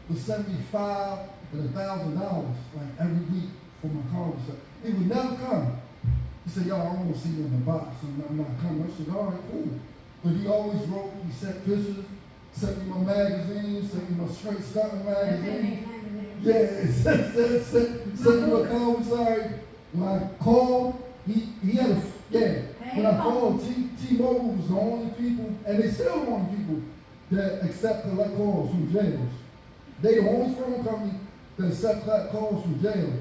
would send me $500 and $1,000 like every week for my commissary. He would never come. He said, yo, I don't want to see you in the box. I'm not coming. I said, all right, cool. But he always wrote me, sent pictures, sent me my magazines, sent me my straight starting magazine. Yeah, sent me my commissary. When I called, he had a, yeah. When I called, T-Mobile was the only people, and they still the only people that accept collect calls from jails. They the only phone company that accept collect calls from jail.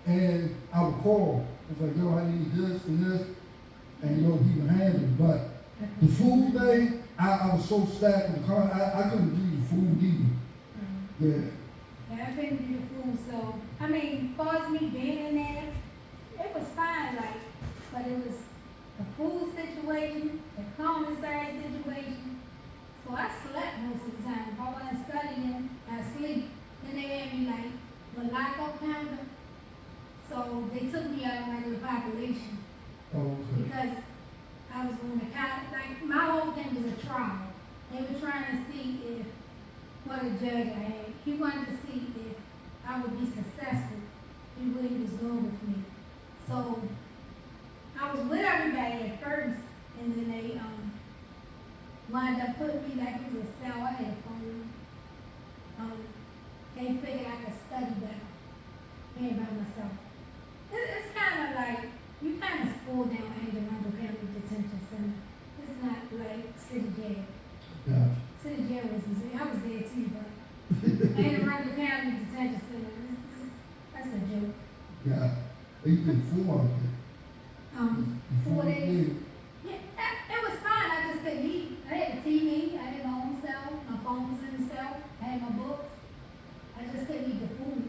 And I would call. I was like, yo, I need this and this. And yo, he would handle it. But the food thing, I was so stacked with the car, I couldn't do the food either. Yeah. Yeah, I couldn't do the food, so, I mean, as far as me being in there, it was fine, like, but it was the food situation, the commissary situation. So I slept most of the time. If I wasn't studying, I sleep. Then they had me like, the lockup counter. So they took me out of regular population. Oh, okay. Because I was on the count, like, my whole thing was a trial. They were trying to see if, what a judge I had, he wanted to see if I would be successful in what he was doing with me. So, I was with everybody at first, and then they, wound up putting me like it was a cell I had phone. They figured I could study better, being by myself. It's kind of like, you kind of spoiled down Angel Rundle County Detention Center. It's not like city jail. Yeah. City jail was, I was there too, but Angel Rundle County Detention Center, that's a joke. Yeah. You did 4 of it. 4 days. Yeah, it was fine. I just couldn't eat. I had a TV. I had my own cell. My phone was in the cell. I had my books. I just couldn't eat the food.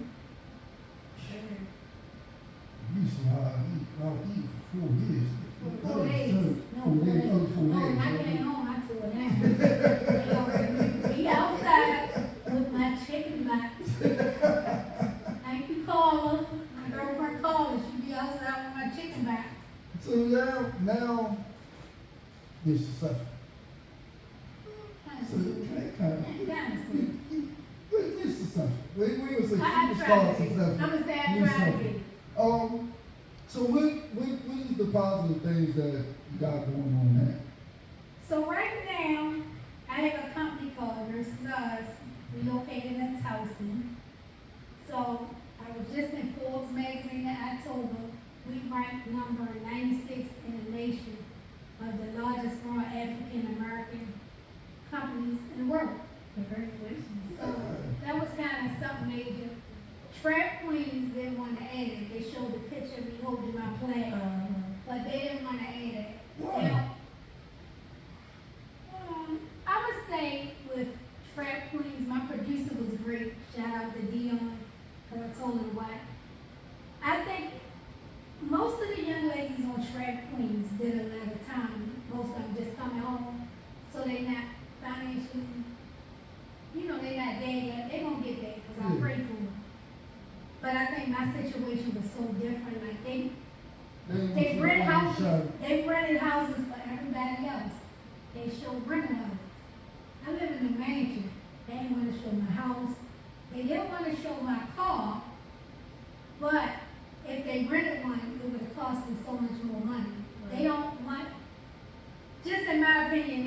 You used to eat for 4 years. 4 days. No, 4 days. Oh, when I came home, I threw it down. Be outside with my chicken nuggets. Thank you, Carla. My girlfriend Carla. She'd be outside with my chicken back. So now you're successful. So you're successful. We would say superstar successful. I'm gonna say I You're tried to successful. be. So what is the positive things that you got going on now? So right now, I have a company called Versus Us, relocated in Towson. So I was just in Forbes magazine in October. We ranked number 96 in the nation of the largest growing African American companies in the world. Congratulations. So that was kind of something major. Trap Queens didn't want to add it. They showed the picture of me holding my flag, but they didn't want to add it. Why? Now, I would say with Trap Queens, my producer was great. Shout out to Dion, because I told him why. I think most of the young ladies on Trap Queens did a lot of time. Most of them just coming home, so they not financially, they not there yet. They gonna get there because I pray for them. But I think my situation was so different. Like they rented houses for everybody else. They showed rental houses. I live in a mansion. They didn't want to show my house. They didn't want to show my car. But if they rented one, it would have cost them so much more money. Right. They don't want, just in my opinion,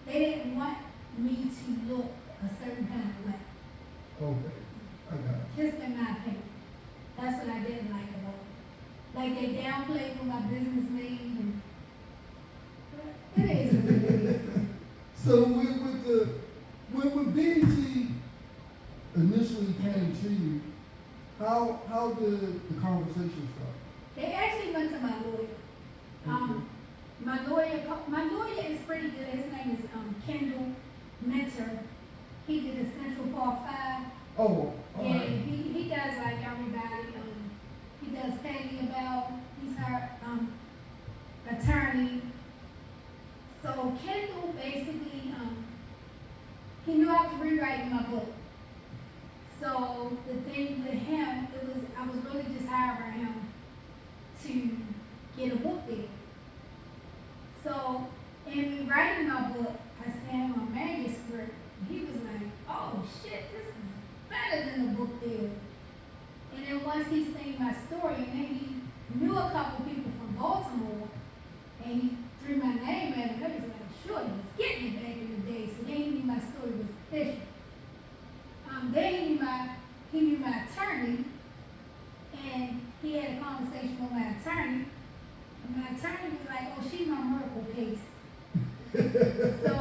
they didn't want me to look a certain kind of way. Okay, I got it. Just in my opinion. That's what I didn't like about it. Like they downplayed what my business made, and it is what it is. So with BET see you. How did the conversation start? They actually went to my lawyer. My lawyer is pretty good. His name is Kendall Mentor. He did the Central Park 5. Oh, all Yeah, right. he does like everybody. He does pay me about. He's her attorney. So Kendall basically, he knew I was rewriting my book. So the thing with him, I was really just hiring him to get a book deal. So in me writing my book, I sent him a manuscript. He was like, "Oh shit, this is better than the book deal." And then once he seen my story, and then he knew a couple people from Baltimore, and he threw my name at him, they was like, "Sure, he was getting it back in the day." So they knew my story was official. Then he knew my attorney, and he had a conversation with my attorney, and my attorney was like, "Oh, she's my miracle case." So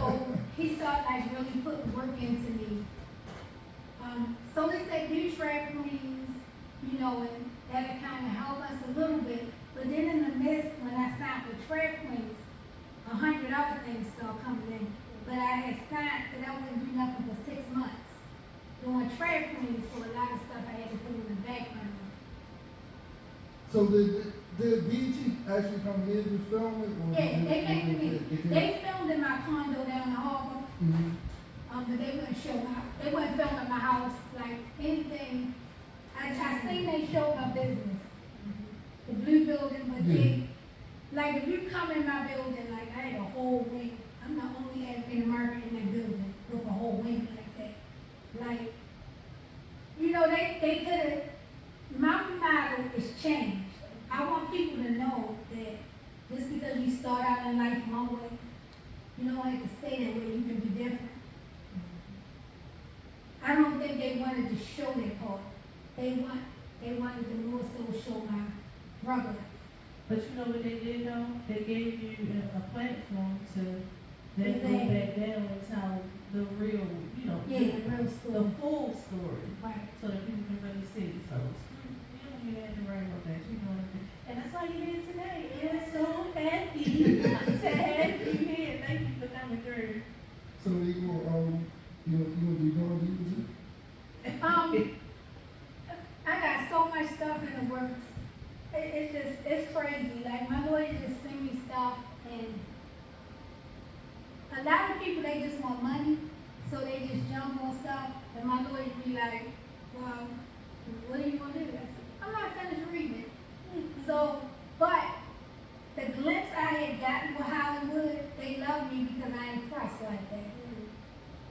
he started like really putting work into me. So we say do track queens, you know, and that'll kind of help us a little bit. But then in the midst, when I signed with track queens, 100 other things started coming in. But I had signed that I wouldn't do nothing for 6 months. Doing track queens, so a lot of stuff I had to put in the background. So did BT actually come in to film it? Or Yeah, they came to me. They came? They filmed in my condo down the harbor. Mhm. But they wouldn't show they wouldn't film at my house, like anything. I seen they showed my business. The blue building, but they, like if you come in my building, like I had a whole wing. I'm the only African American in that building with a whole wing like that. Like, you know, they could have, my motto is change. I want people to know that just because you start out in life one way, you don't have to stay that way, you can be different. I don't think they wanted to show their part. They wanted to more so show my brother. But you know what they did though? They gave you a platform to then go Exactly. back down and tell the real, you know, Yeah, the real the story. full story, Right. so that people can really see. So you don't even have to worry about that. You know, and that's why you're here today. And I'm so happy to have you here. Thank you for coming through. So you gonna be doing music? I got so much stuff in the works. It's crazy. Like my lawyer just send me stuff, and a lot of people they just want money, so they just jump on stuff. And my lawyer be like, "Well, what do you want to do?" I said, "I'm not finished reading it." So, but the glimpse I had gotten with Hollywood, they love me because I ain't pressed like that.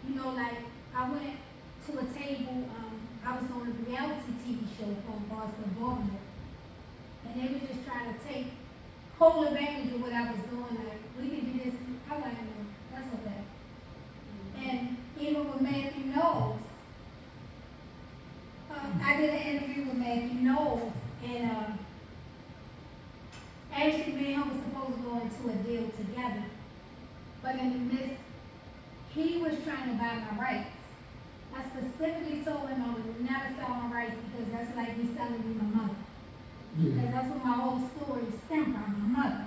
You know, like I went to a table. I was on a reality TV show called Boston Baltimore. And they were just trying to take whole advantage of what I was doing. Like, we can do this. I like, no, that's okay. And even with Matthew Knowles, I did an interview with Matthew Knowles, and actually me and him was supposed to go into a deal together. But in the midst, he was trying to buy my rights. I specifically told him I would never sell my rights because that's like me selling me my mother. Because Yeah. that's what my whole story stemmed from, my mother.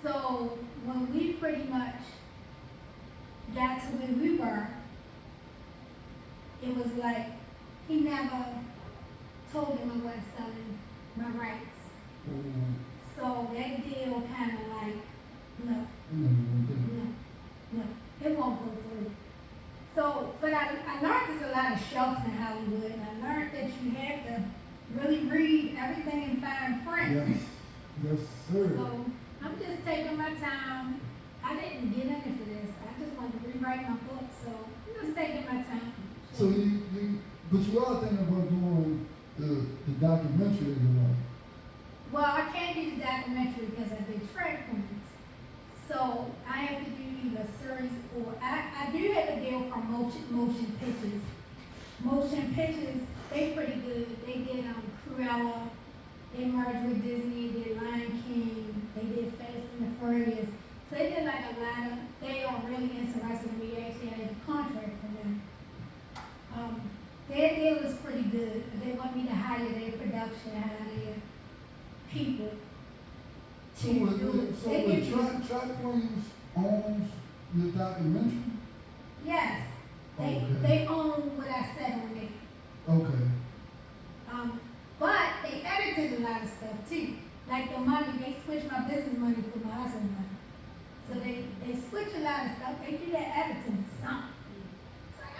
So when we pretty much got to where we were, it was like he never told him I wasn't selling my rights. So that deal kind of like, no, it won't go through. So, but I learned there's a lot of shelves in Hollywood, and I learned that you have to really read everything in fine print. Yes. Yes, sir. So I'm just taking my time. I didn't get into this. I just wanted to rewrite my book, so I'm just taking my time. So but you are thinking about doing the documentary of your life. Well, I can't do the documentary because I did track queens. So I have to do either a series or I do have a deal from Motion Pictures. Motion Pictures, they pretty good. They did Cruella, they merged with Disney, they did Lion King, they did Fast and the Furious. So they did like a lot of, they are really interested in me. Actually, I had a contract for them. Their deal hire their production, hire their people So to do it. so They when give you- Track Queens owns your documentary? Yes, Okay. they own what I said on it. Okay. But they edited a lot of stuff too. Like the money, they switched my business money for my husband money. So they switch a lot of stuff. They do that editing some.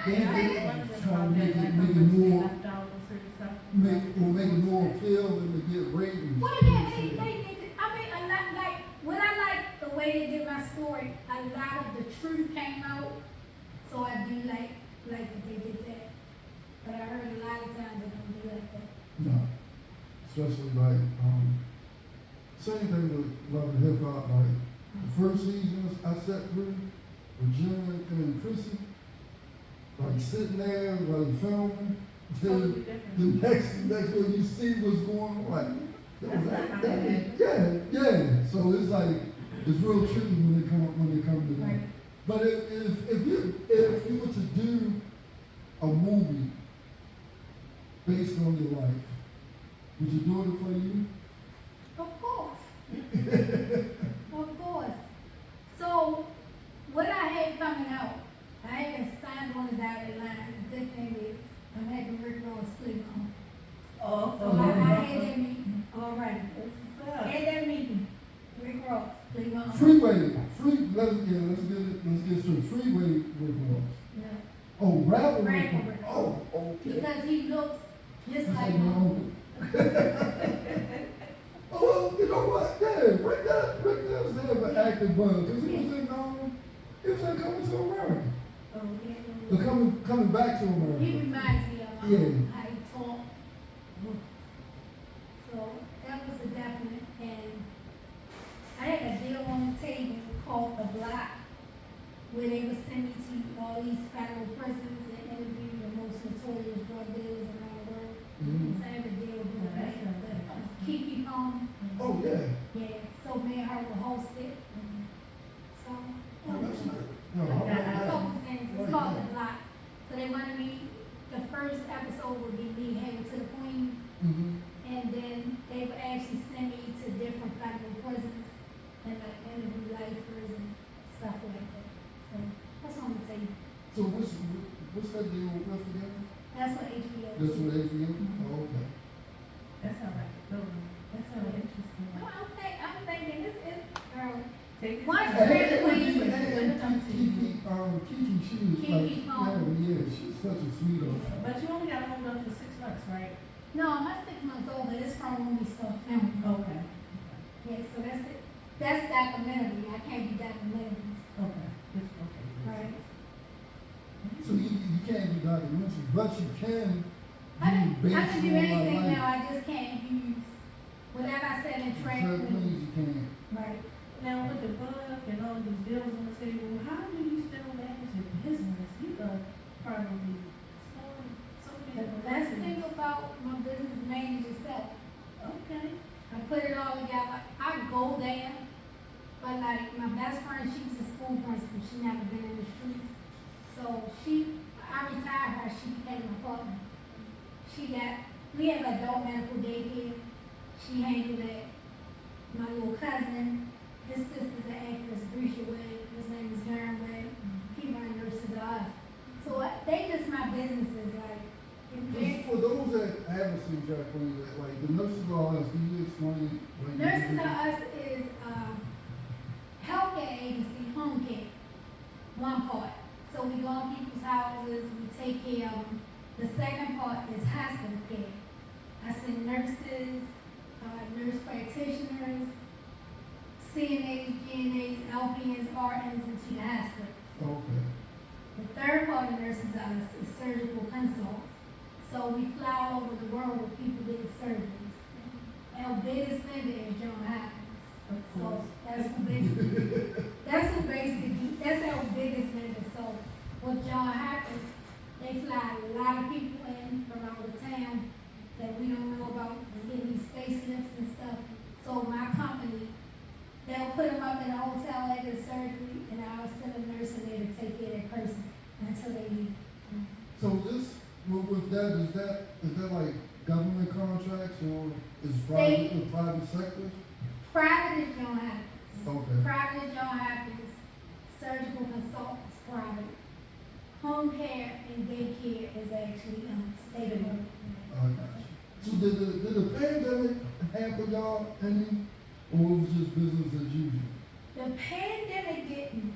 So Yeah, I yeah. understand it. Trying to make it more appealing to get ratings. Well, yeah, they did. I mean, a lot, like, what I like the way they did my story, a lot of the truth came out. So I do like that they did that. But I heard a lot of times they don't do like that. No. Especially like, same thing with Love and Hip Hop, like, the first seasons I sat through with Jenna and Chrissy, like sitting there, like filming, Totally then different. the next one you see what's going on, like, That's not how that- it yeah. So it's like, it's real tricky when it come to that. Right. But if you were to do a movie based on your life, would you do it for you? Of course. Of course. So, what I had coming out, I had signed on the dotted line. The good thing is, I'm having Rick Ross split on. Oh, So I had that meeting already. what's up? Had that meeting, Rick Ross, split on. Let's get straight. Freeway report. No, Oh, rapper Rapper report. report. Oh, okay. because he looks just Just like like my him. uncle. Oh, well, you know what? Yeah, Rick does have an active buzz because he was in Coming to America. Oh, yeah. The coming back to He America. reminds me of Yeah. how he talk. So that was a definite, and I had a deal on the table called The Block, where they would send me to all these federal prisons and interview the most notorious drug dealers around the world. Mhm. So I had a deal with that, but Kiki Palm, Oh, yeah. yeah, so me and her would host it. So, Oh, that's nice. No, a I- couple things, it's called The Block. So they wanted me, the first episode would be me heading to the Queen, Mhm. and then they would actually send me to different federal prisons and like interview lifers and stuff like that. So that's on the table. So what's that deal with again? That's what HBO That's is. what HBO? Oh, okay. That sounds like a good one. That sounds interesting. No, I'm thinking this is, girl, Take it. Once time. Kiki, she was Kiki like, Palmer. yeah, she's such a sweetheart. But you only got hold up for 6 months, right? no, my 6 months over, it's from when we start filming. Okay. Yeah, so that's it. That's documentary, I can't do documentaries, Okay. Okay. right? So you can't do documentaries, but you can I can based do on anything my now, life. I just can't use whatever I said in track. Certain things you can. Right. Now with the book and all these bills on the table, how do you still manage your business? You are probably so The many best different thing about my business manage yourself, Okay. I put it all together, I go there, but like my best friend, she was a school principal, she never been in the streets. So I retired her, she became my partner. We have adult medical daycare, she handled that. My little cousin, his sister's an actress, Brisha Wade, his name is Darren Wade, he runs Nurses Us. So they just my businesses, like, Just for those that haven't seen Jack Queen, like the nurses are us, can you explain? Like, Nurses to Us is healthcare agency, home care, one part. So we go in people's houses, we take care of them. The second part is hospital care. I send nurses, nurse practitioners, CNAs, GNAs, LPNs, RNs into the hospital. Okay. The third part of Nurses to Us is surgical consults. So we fly all over the world with people getting surgeries. Our biggest vendor is John Hopkins. Of So course. that's our biggest vendor. So with John Hopkins, they fly a lot of people in from out of town that we don't know about, getting these facelifts and stuff. So my company, they'll put them up in a hotel after the surgery, and I'll send a nurse in there to take care of that person until they leave. So this, with that, is that like government contracts or is State. private sector? Private is John Hopkins. Okay. Private is John Hopkins. Surgical consultants, private. Home care and daycare is actually, state of Oregon. So did the pandemic hamper y'all any, or it was just business as usual? The pandemic didn't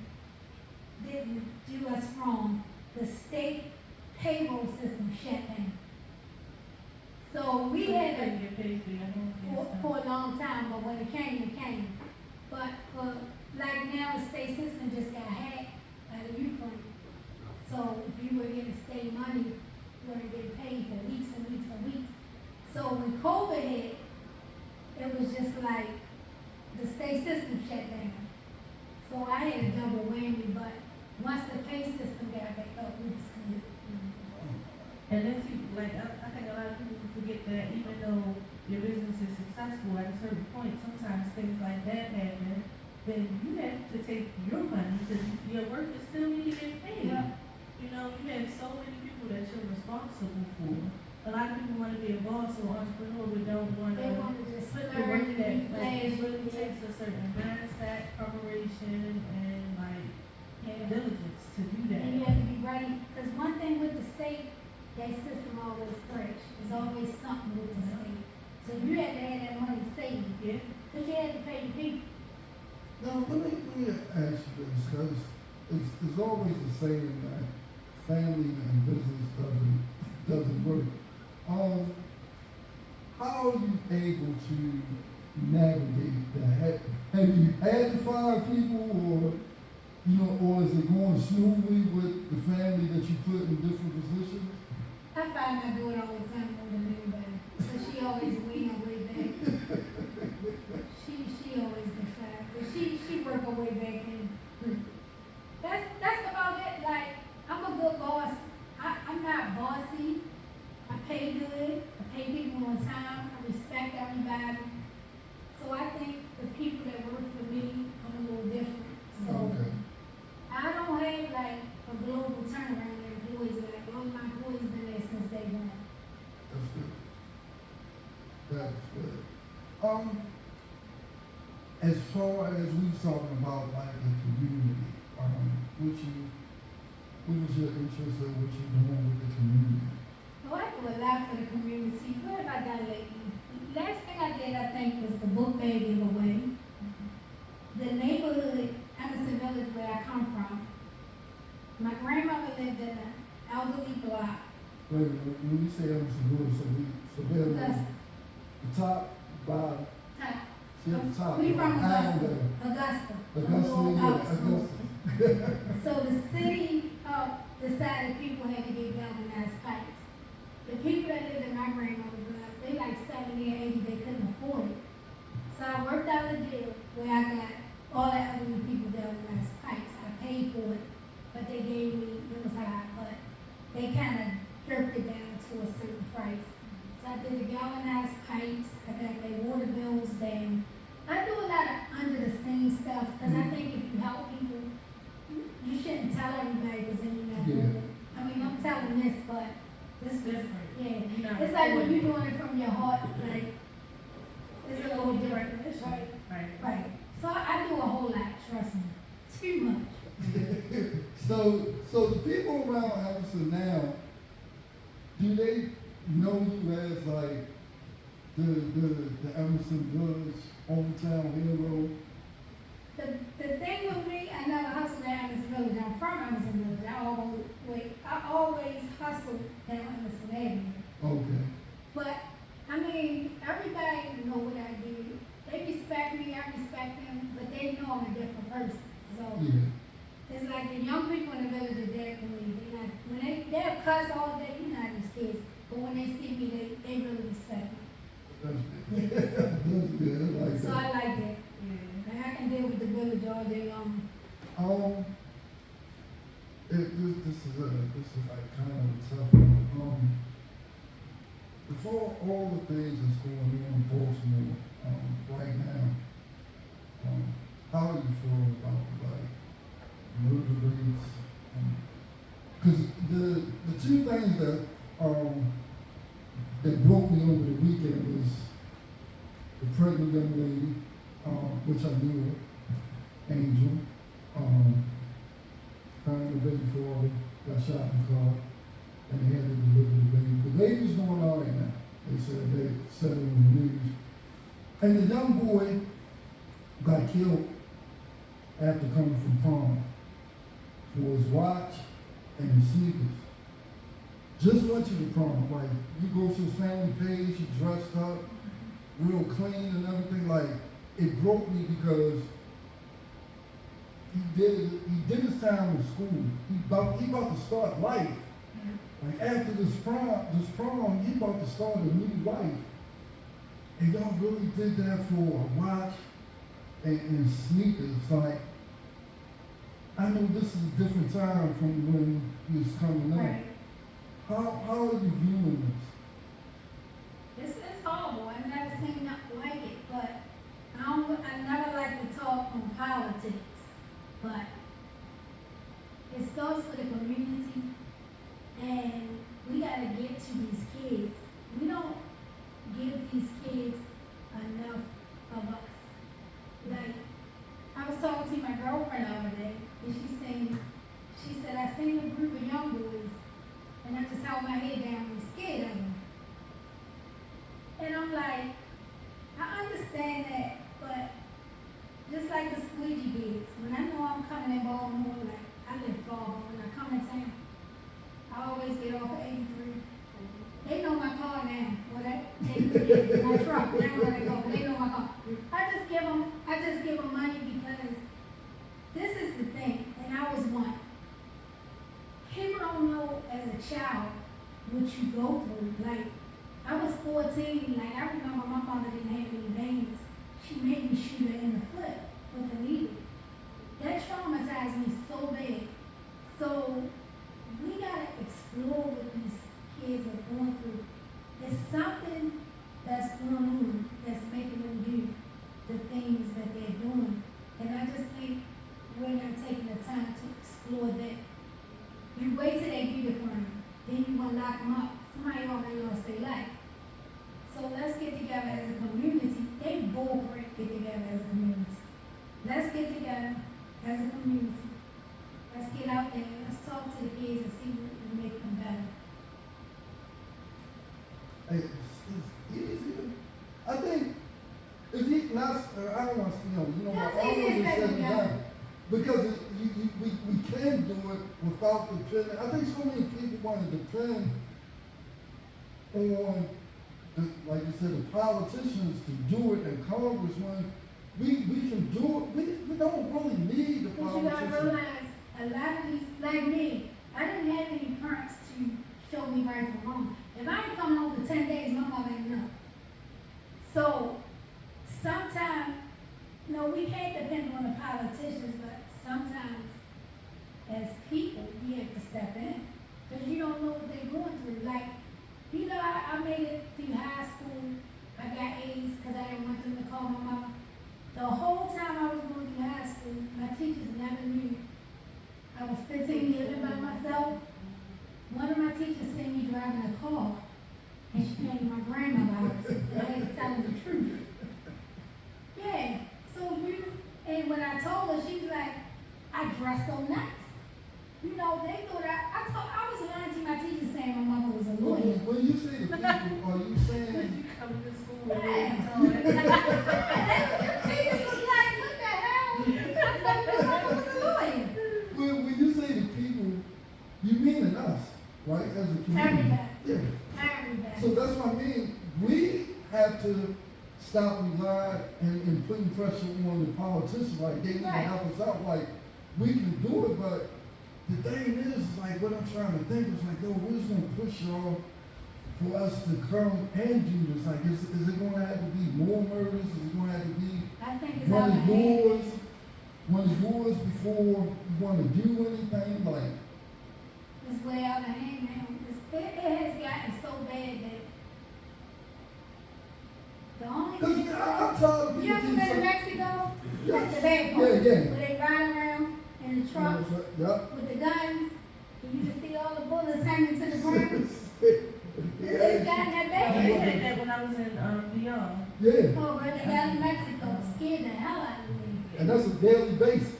do us wrong. The state payroll system shut down. So we had to, get paid for your home care stuff. for a long time, but when it came, it came. But for, like now, the state system just got hacked by the Ukraine. So if you were getting state money, you weren't getting paid for weeks and weeks and weeks. So when COVID hit, it was just like the state system shut down. So I had a double whammy, but once the pay system got back up, we was good. And then too, like, I think a lot of people forget that even though your business is successful at a certain point, sometimes things like that happen, then you have to take your money because your work is still need to get paid. Yeah. You know, you have so many people that you're responsible for. A lot of people want to be a boss or entrepreneur, but don't want They to wanted to put the splurge work and that, be like, it really flashy. takes a certain mindset, preparation, and like Yeah. diligence to do that. And you have to be ready, because one thing with the state, that system always fresh. There's always something with the state. So you had to have that money saved, Yeah. because you had to pay the people. Now, let me ask you this, because it's always the saying that family and business doesn't work. How are you able to navigate that? Have you had to fire people, or or is it going smoothly with the family that you put in different positions? I find I do it all the time more than anybody. So she always win her way back. She always gets fired, but she work her way back in. That's about it. Like, I'm a good boss. I'm not bossy. I pay good. I pay people on time. I respect everybody. So I think the people that work for me are a little different. So Okay. I don't have like a global turnaround in employees. Like all my employees been there since day one. That's good. That's good. As far as we was talking about like the community, what was your interest in what you're doing with the community? Oh, I do a lot for the community. What have I done lately? Last thing I did, I think, was the book bag giveaway. The neighborhood, Emerson Village, where I come from. My grandmother lived in an elderly block. Wait a minute, when you say Emerson Woods, so they're Augusta. the top, bottom, Top. see at the top. We from Island Augusta. there. Augusta. Augusta, yeah, Augusta. So the city decided people had to get galvanized pipes. The people that lived in my grandmother's block, they like 70 or 80, they couldn't afford it. So I worked out a deal where I got all the elderly people galvanized pipes. I paid for it, but they gave me, it was high, but they kind of jerked it down to a certain price. So I did the galvanized pipes, I got their water bills down. I do a lot of under the scene stuff, because I think if you help people, you shouldn't tell everybody because then you're not doing it. I mean, I'm telling this, but this is Different. yeah. You're not It's like when recording. you're doing it from your heart, like, it's a little different. Recognition. Right, Right. right. So I do a whole lot, trust me. Too much. So the people around Emerson now, do they know you as like the Emerson Village hometown hero? The thing with me, I never hustled down Emerson Village. I'm from Emerson Village. I always hustled down Emerson Avenue. Okay. But, I mean, everybody know what I do. They respect me, I respect them, but they know I'm a different person. So, Yeah. it's like the young people in the village are there for me. They'll cuss all day, you know, these kids. But when they see me, they really respect me. That's good. That's good. I like So that. I like that. Yeah. And I can deal with the village all day long. This is like kind of a tough one. Before all the things that's going on in Baltimore right now, how do you feel about like murder rates? Because the two things that that broke me over the weekend was the pregnant young lady, which I knew, Angel, found the baby father, got shot in the car, and they had to deliver the baby. The baby's doing all right now. They said they said it on the news. And the young boy got killed after coming from prom for his watch and his sneakers. Just went to the prom. Like, you go to his family page, he dressed up, real clean and everything. Like, it broke me because he did his time in school. He about to start life. Like, after this prom, he about to start a new life. And y'all really did that for a watch and sneakers. Like, I know this is a different time from when he was coming up. Right. How are you viewing this? It's horrible. I've never seen nothing like it, but I never like to talk on politics, but it starts with the community, and we gotta get to these kids. We don't give these kids enough of us. Like, I was talking to my girlfriend the other day, and she said, I seen a group of young boys, and I just held my head down and was scared of them. And I'm like, I understand that, but just like the squeegee kids, when I know I'm coming in Baltimore, like, I live far, but when I come in town, I always get off at 83. They know my car now. Well, they my truck. They know where they go. But they know my car. I just give them money because this is the thing, and I was one. People don't know as a child what you go through. Like, I was 14. Like, I remember my mother didn't have any veins. She made me shoot her in the foot with a needle. That traumatized me so bad. So we gotta explore what these kids are going through. There's something that's going on that's making them do the things that they're doing. And I just think we're not taking the time to explore that. You wait till they do the crime, then you want to lock them up. Somebody already lost their life. So let's get together as a community. They both get together as a community. Let's get together as a community. Let's get out there. Let's talk to the kids and see what will make them better. It's easy. I think if he not, I don't want to, That's all easy of to say, said and yeah. done. Because we can do it without depending. I think so many people want to depend on, like you said, the politicians to do it, and Congress when we can do it. We don't really need the But you gotta politicians. realize, a lot of these, like me, I didn't have any parents to show me right from wrong. If I ain't coming home for 10 days, my mother ain't know. So, sometimes, we can't depend on the politicians, but sometimes, as people, we have to step in. Because you don't know what they're going through. Like, I made it through high school. I got A's because I didn't want them to call my mama. The whole time I was going through high school, my teachers never knew. I was 15 living by myself. One of my teachers seen me driving a car, and she came to my grandmother's house, and I had to tell her the truth. Yeah, and when I told her, she was like, I dress so nice. They thought I was lying to my teacher saying my mother was a lawyer. When you say the people, are you saying? You come to school with Yeah. me, The teacher was like, what the hell? I thought my mother was a lawyer. When you say the people, you mean us, right? As a community. Everybody. Yeah. Everybody. So that's what I mean. We have to stop relying and putting pressure on the politicians. Like, they need to Right. help us out. Like, we can do it, but the thing is, like, what I'm trying to think is like, we're just going to push y'all for us to come and do this. Like, is it going to have to be more murders? Is it going to have to be I think it's one out of of hand. yours before you want to do anything? Like, It's way out of hand now. It has gotten so bad that the only because thing I'm tired of you ever people been to keep saying, Mexico? Yes. That's the bad part. Yeah. Where they ride around in the trucks Yep. with the guns, and you just see all the bullets hanging to the ground. Yeah, It's got got in that They bag. had that when I was in Lyon. Yeah, Oh, but they got in Mexico, scared the hell out of me. and that's a daily basis.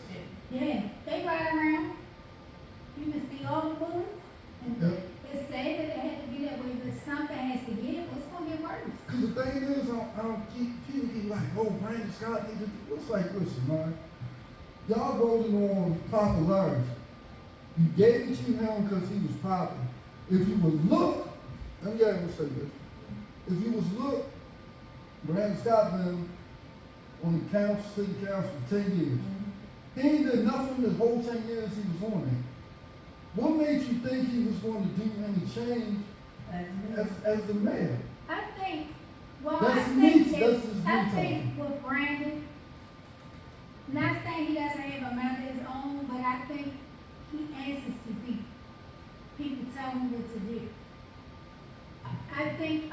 Yeah, they ride around. You can see all the bullets. And Yep. it's sad that it had to be that way, but something has to give. It's gonna get worse. Because the thing is, I don't people keep like, oh, Brandon Scott needs to do. It's like, listen, man, y'all voting on popularity. You gave it to him because he was popular. If you would look, let me say this. If you was look, Brandon Scott been on the council, city council for 10 years. He ain't did nothing the whole 10 years he was on it. What made you think he was going to do any change as the mayor? I think, well, That's I me, think that's just me I talking. think with Brandon, not saying he doesn't have a mind of his own, but I think he answers to people. People tell him what to do. I think,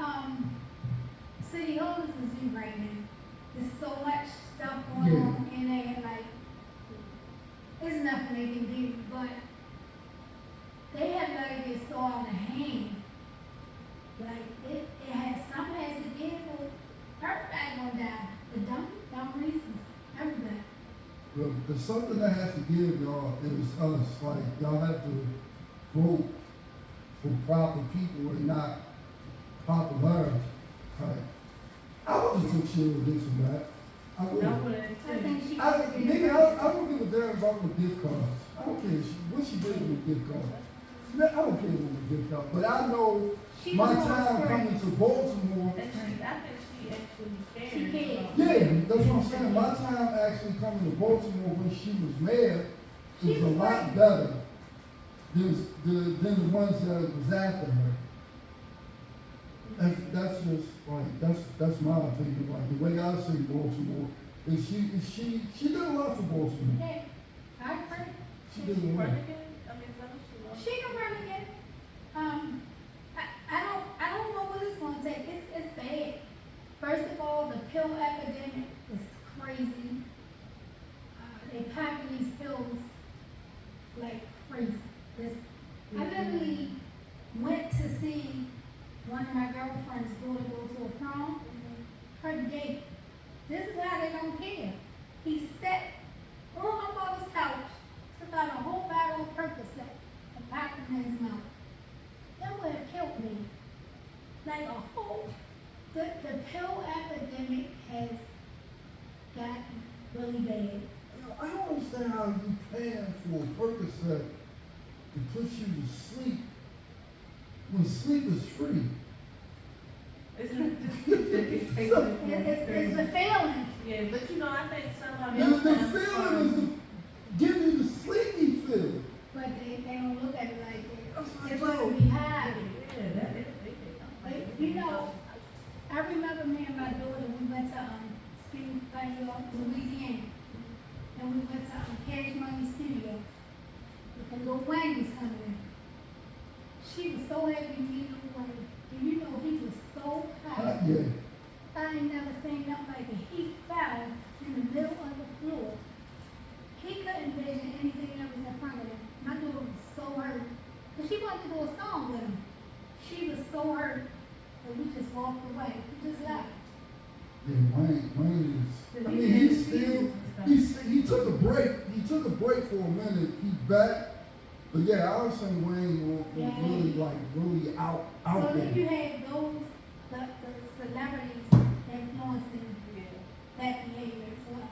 City Hall is a zoo right now. There's so much stuff going Yeah. on in there, like, there's nothing they can do, but they have let it get so out of hand. Like, it has, something has to give, or everybody gonna die. The dumb reasons, everybody. Well, there's something that has to give y'all. It was us. Like, y'all have to vote for proper people and not popularity. Like, I wouldn't took shit with this and that. I That wouldn't. would I think she I, has to give. nigga, I don't give a damn about the gift cards. I don't care what she did with the gift cards. Man, I don't care what the gift card. But I know She my was more time straight. coming to Baltimore. And I think she actually cared. She cared. Yeah, that's what I'm saying. My time actually coming to Baltimore when she was mayor She was a was lot great. better than the ones that was after her. That's just like that's my opinion. Like the way I see Baltimore is she did a lot for Baltimore. Yeah, I agree. She did a lot. Run again? I mean, is that what she wants? She can run again. I don't know what it's gonna take. It's bad. First of all, the pill epidemic is crazy. They packing these pills like crazy. I literally went to see one of my girlfriend's daughter go to a prom. Her gate. This is how they don't care. He sat on her mother's couch, took out a whole bottle of Percocet and popped it in his mouth. That would have killed me. Like a whole, the pill epidemic has gotten really bad. I don't understand how you paying for a Percocet to put you to sleep when sleep is free. Isn't It's the feeling. Yeah, but you know, I think somebody The else has feeling is to give you the sleepy feeling. But they don't look at it like that. That's what They're I supposed know. to be high. Yeah, that is. But, you know, I remember me and my daughter, we went to, Spring, Louisiana. And we went to, Cash Money Studio. With the Lil Wayne was coming in. She was so happy to meet Lil Wayne. And you know, he was so high. Yeah. I ain't never seen nothing like it. He fell in the middle of the floor. He couldn't vision anything that was in front of him. My daughter was so hurt. But she wanted to do a song with him. She was so hurt that we just walked away. We just left. Yeah, Wayne is. I mean, he's still. He took a break. He took a break for a minute. He's back. But yeah, I was saying Wayne was really out So there. then you had those, the celebrities influencing that behavior as well.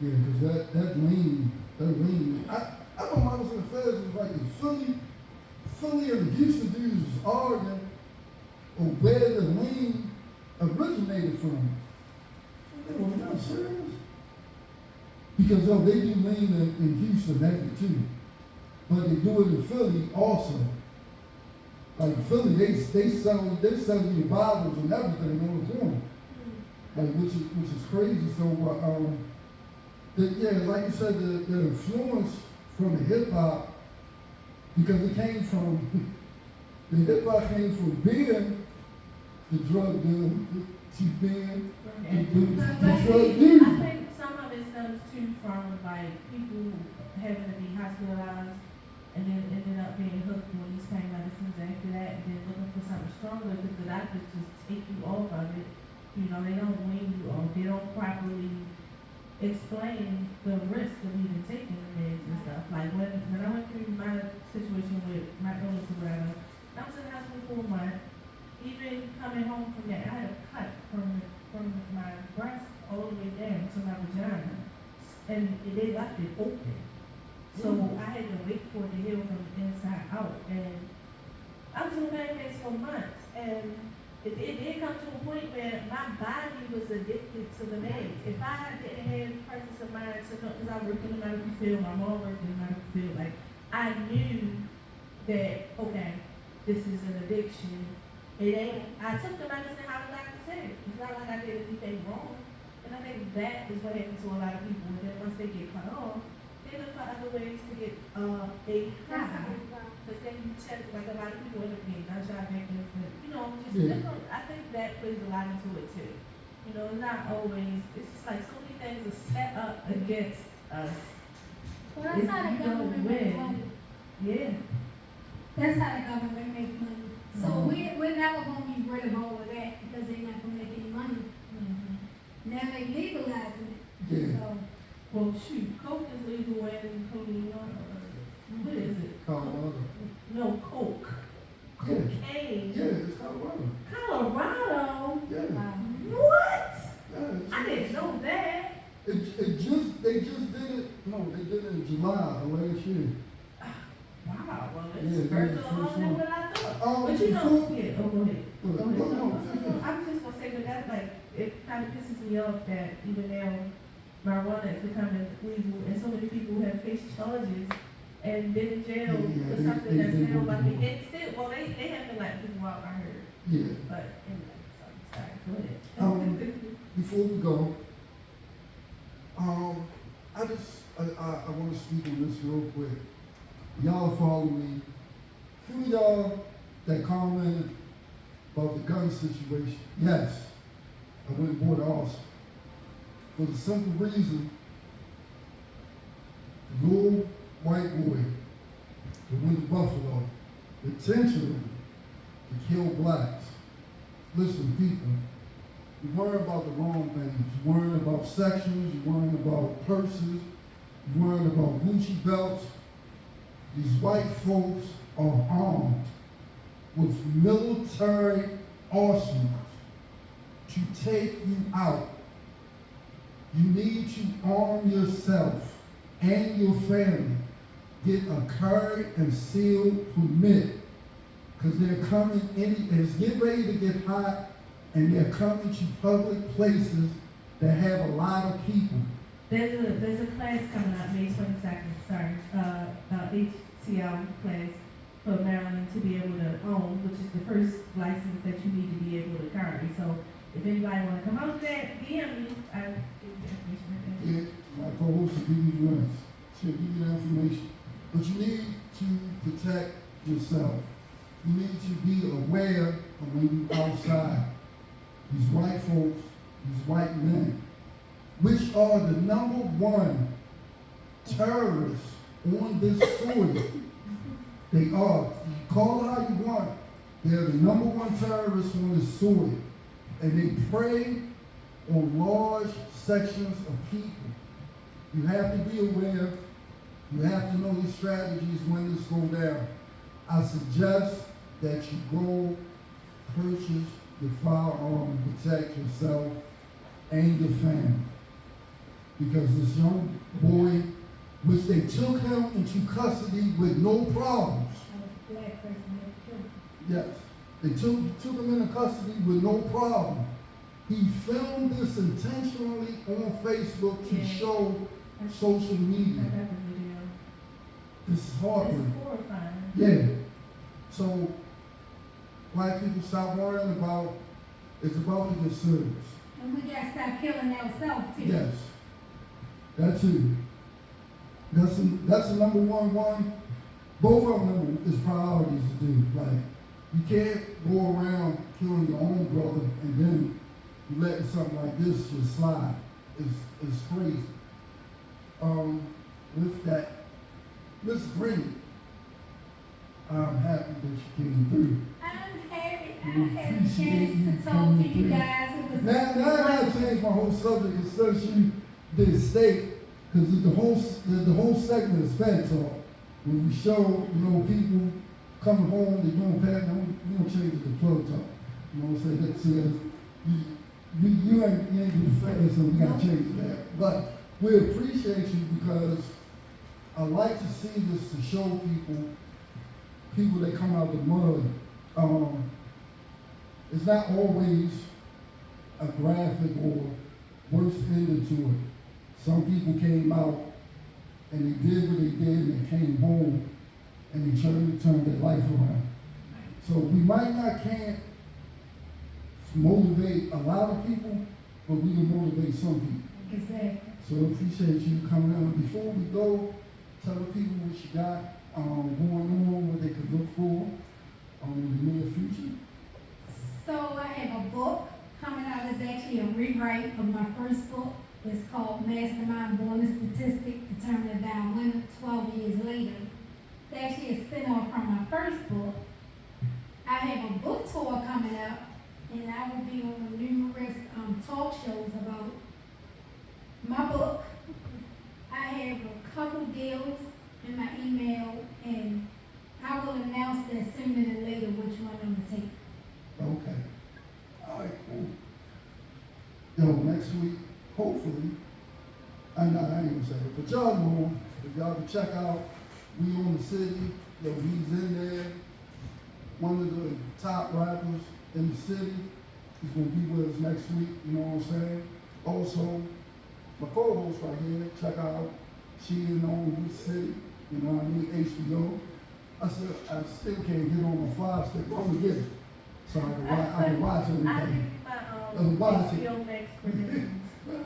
Yeah, because that lean. I know when I was in the feds, it was like the Philly and the Houston dudes was arguing on where the lean originated from. They were not serious. Because they do lean in Houston actually too. But they do it in Philly also. Like Philly, they sell you the Bibles and everything on the corner. Like which is crazy. So yeah, like you said, the influence from the hip hop, because it came from the hip hop came from being the drug dealer to being the drug I dealer. think some of it stems too from like people having to be hospitalized and then ended up being hooked on these pain medicines after that, and then looking for something stronger because the doctors just take you off of it. You know, they don't wean you off. They don't properly explain the risk of even taking the meds and stuff. Like when I went through my situation with my illness or whatever, I was in the hospital for a month. Even coming home from that, I had a cut from my breast all the way down to my vagina, and they left it open. So I had to wait for it to heal from the inside out, and I was on bed rest for months, and it did come to a point where my body was addicted to the meds. If I didn't have the presence of mind to know, because I worked in the medical field, my mom worked in the medical field, like, I knew that, okay, this is an addiction. It ain't, I took the medicine how the doctor said. It's not like I did anything wrong. And I think that is what happens to a lot of people. And then once they get cut off, they look for other ways to get a high. But then you check, like a lot of people end up getting gunshot victims, but you know, just different. I think that plays a lot into it too. You know, not always. It's just like so many things are set up against us. Well, that's how the government makes money. Yeah. That's how the government makes money. So we're never gonna be rid of all of that because they're not gonna make any money. Mm-hmm. Now they legalizing it. Yeah. So, Well, shoot, coke is legal in Colorado. What is it? Colorado. No, coke. Yeah. Cocaine. Yeah, it's Colorado. Colorado? Yeah. What? Yeah, I didn't know that. they just did it, no, they did it in July of last year. Wow, well, Yeah, it's further along than what I thought. But you know, yeah, go ahead. Go ahead. No, I was just gonna say, but that's like, it kind of pisses me off that even now marijuana is becoming legal and so many people have faced charges and been in jail for something that's now like, and still, well, they haven't let people out, I heard. Yeah. But anyway, sorry, go ahead. Before we go, I want to speak on this real quick. Y'all follow me. A few of y'all that commented about the gun situation. Yes, I went and bought an arsenal. For the simple reason, the little white boy that went to Buffalo intentionally to kill blacks. Listen, people, you're worrying about the wrong things. You're worrying about sections, you're worrying about purses, you're worrying about Gucci belts. These white folks are armed with military arsenals to take you out. You need to arm yourself and your family. Get a carry and seal permit, because they're coming in, it's getting ready to get hot, and they're coming to public places that have a lot of people. There's a class coming up May 22nd, HCL class for Maryland to be able to own, which is the first license that you need to be able to carry. So if anybody want to come out with that, DM me. I'll give you the information right there. Yeah, my co-host will give you the links. She'll give you the information. But you need to protect yourself. You need to be aware of when you're outside. These white folks, these white men, which are the number one terrorists on this soil. They are. You call it how you want. They're the number one terrorists on this soil. And they prey on large sections of people. You have to be aware. You have to know the strategies when this go down. I suggest that you go purchase your firearm to protect yourself and your family. Because this young boy, which they took him into custody with no problems. Yes, they took him into custody with no problem. He filmed this intentionally on Facebook to show social media. I got the video. This is heartbreaking. It's horrifying. Yeah. So, black people stop worrying about, it's about to get serious. and we gotta stop killing ourselves too. Yes. That too. That's the number one. Both of them is priorities to do. Like, you can't go around killing your own brother and then you letting something like this just slide. It's crazy. With that, Ms. Green, I'm happy that you came through. I'm happy I We had a appreciate chance you to talk to coming you through. guys. It was Now I gotta change my whole subject instead you did state, because the whole segment is fed talk. When we show, people coming home, they doing bad, we don't change it to plug talk. You know what I'm saying? You ain't do the fed, so we gotta change that. But we appreciate you because I like to see this to show people that come out the mud. It's not always a graphic or worse ending to it. Some people came out and they did what they did and they came home and they turned their life around. So we might not can't motivate a lot of people, but we can motivate some people. Exactly. So I appreciate you coming out. Before we go, tell the people what you got going on, what they could look for in the near future. So I have a book coming out. It's actually a rewrite of my first book. It's called Mastermind Born a Statistic, Determined to Die Winner 12 years later. It's actually a spin-off from my first book. I have a book tour coming up, and I will be on numerous talk shows about my book. I have a couple deals in my email, and I will announce that sooner than later which one I'm going to take. Okay. All right, cool. Yo, next week, hopefully, I ain't gonna say it, but y'all know, if y'all can check out We Own the City, yo, he's in there, one of the top rappers in the city. He's gonna be with us next week, you know what I'm saying? Also, my co-host right here, check out She Is On the City, you know what I mean, HBO. I still can't get on my fire stick, but I'm gonna get it. So I can watch everything. I think my watch it. HBO Max credentials.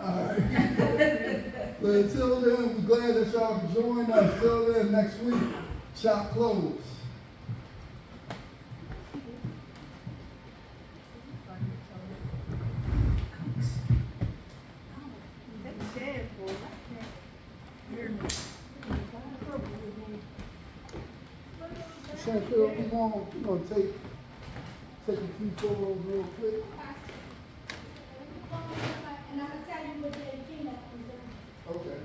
Alright. But until then, we're glad that y'all can join us. Until then, next week, shop closed. That's shameful. Shontel, we're gonna take a few photos real quick. And I'm going to tell you what day the keynote is. Okay.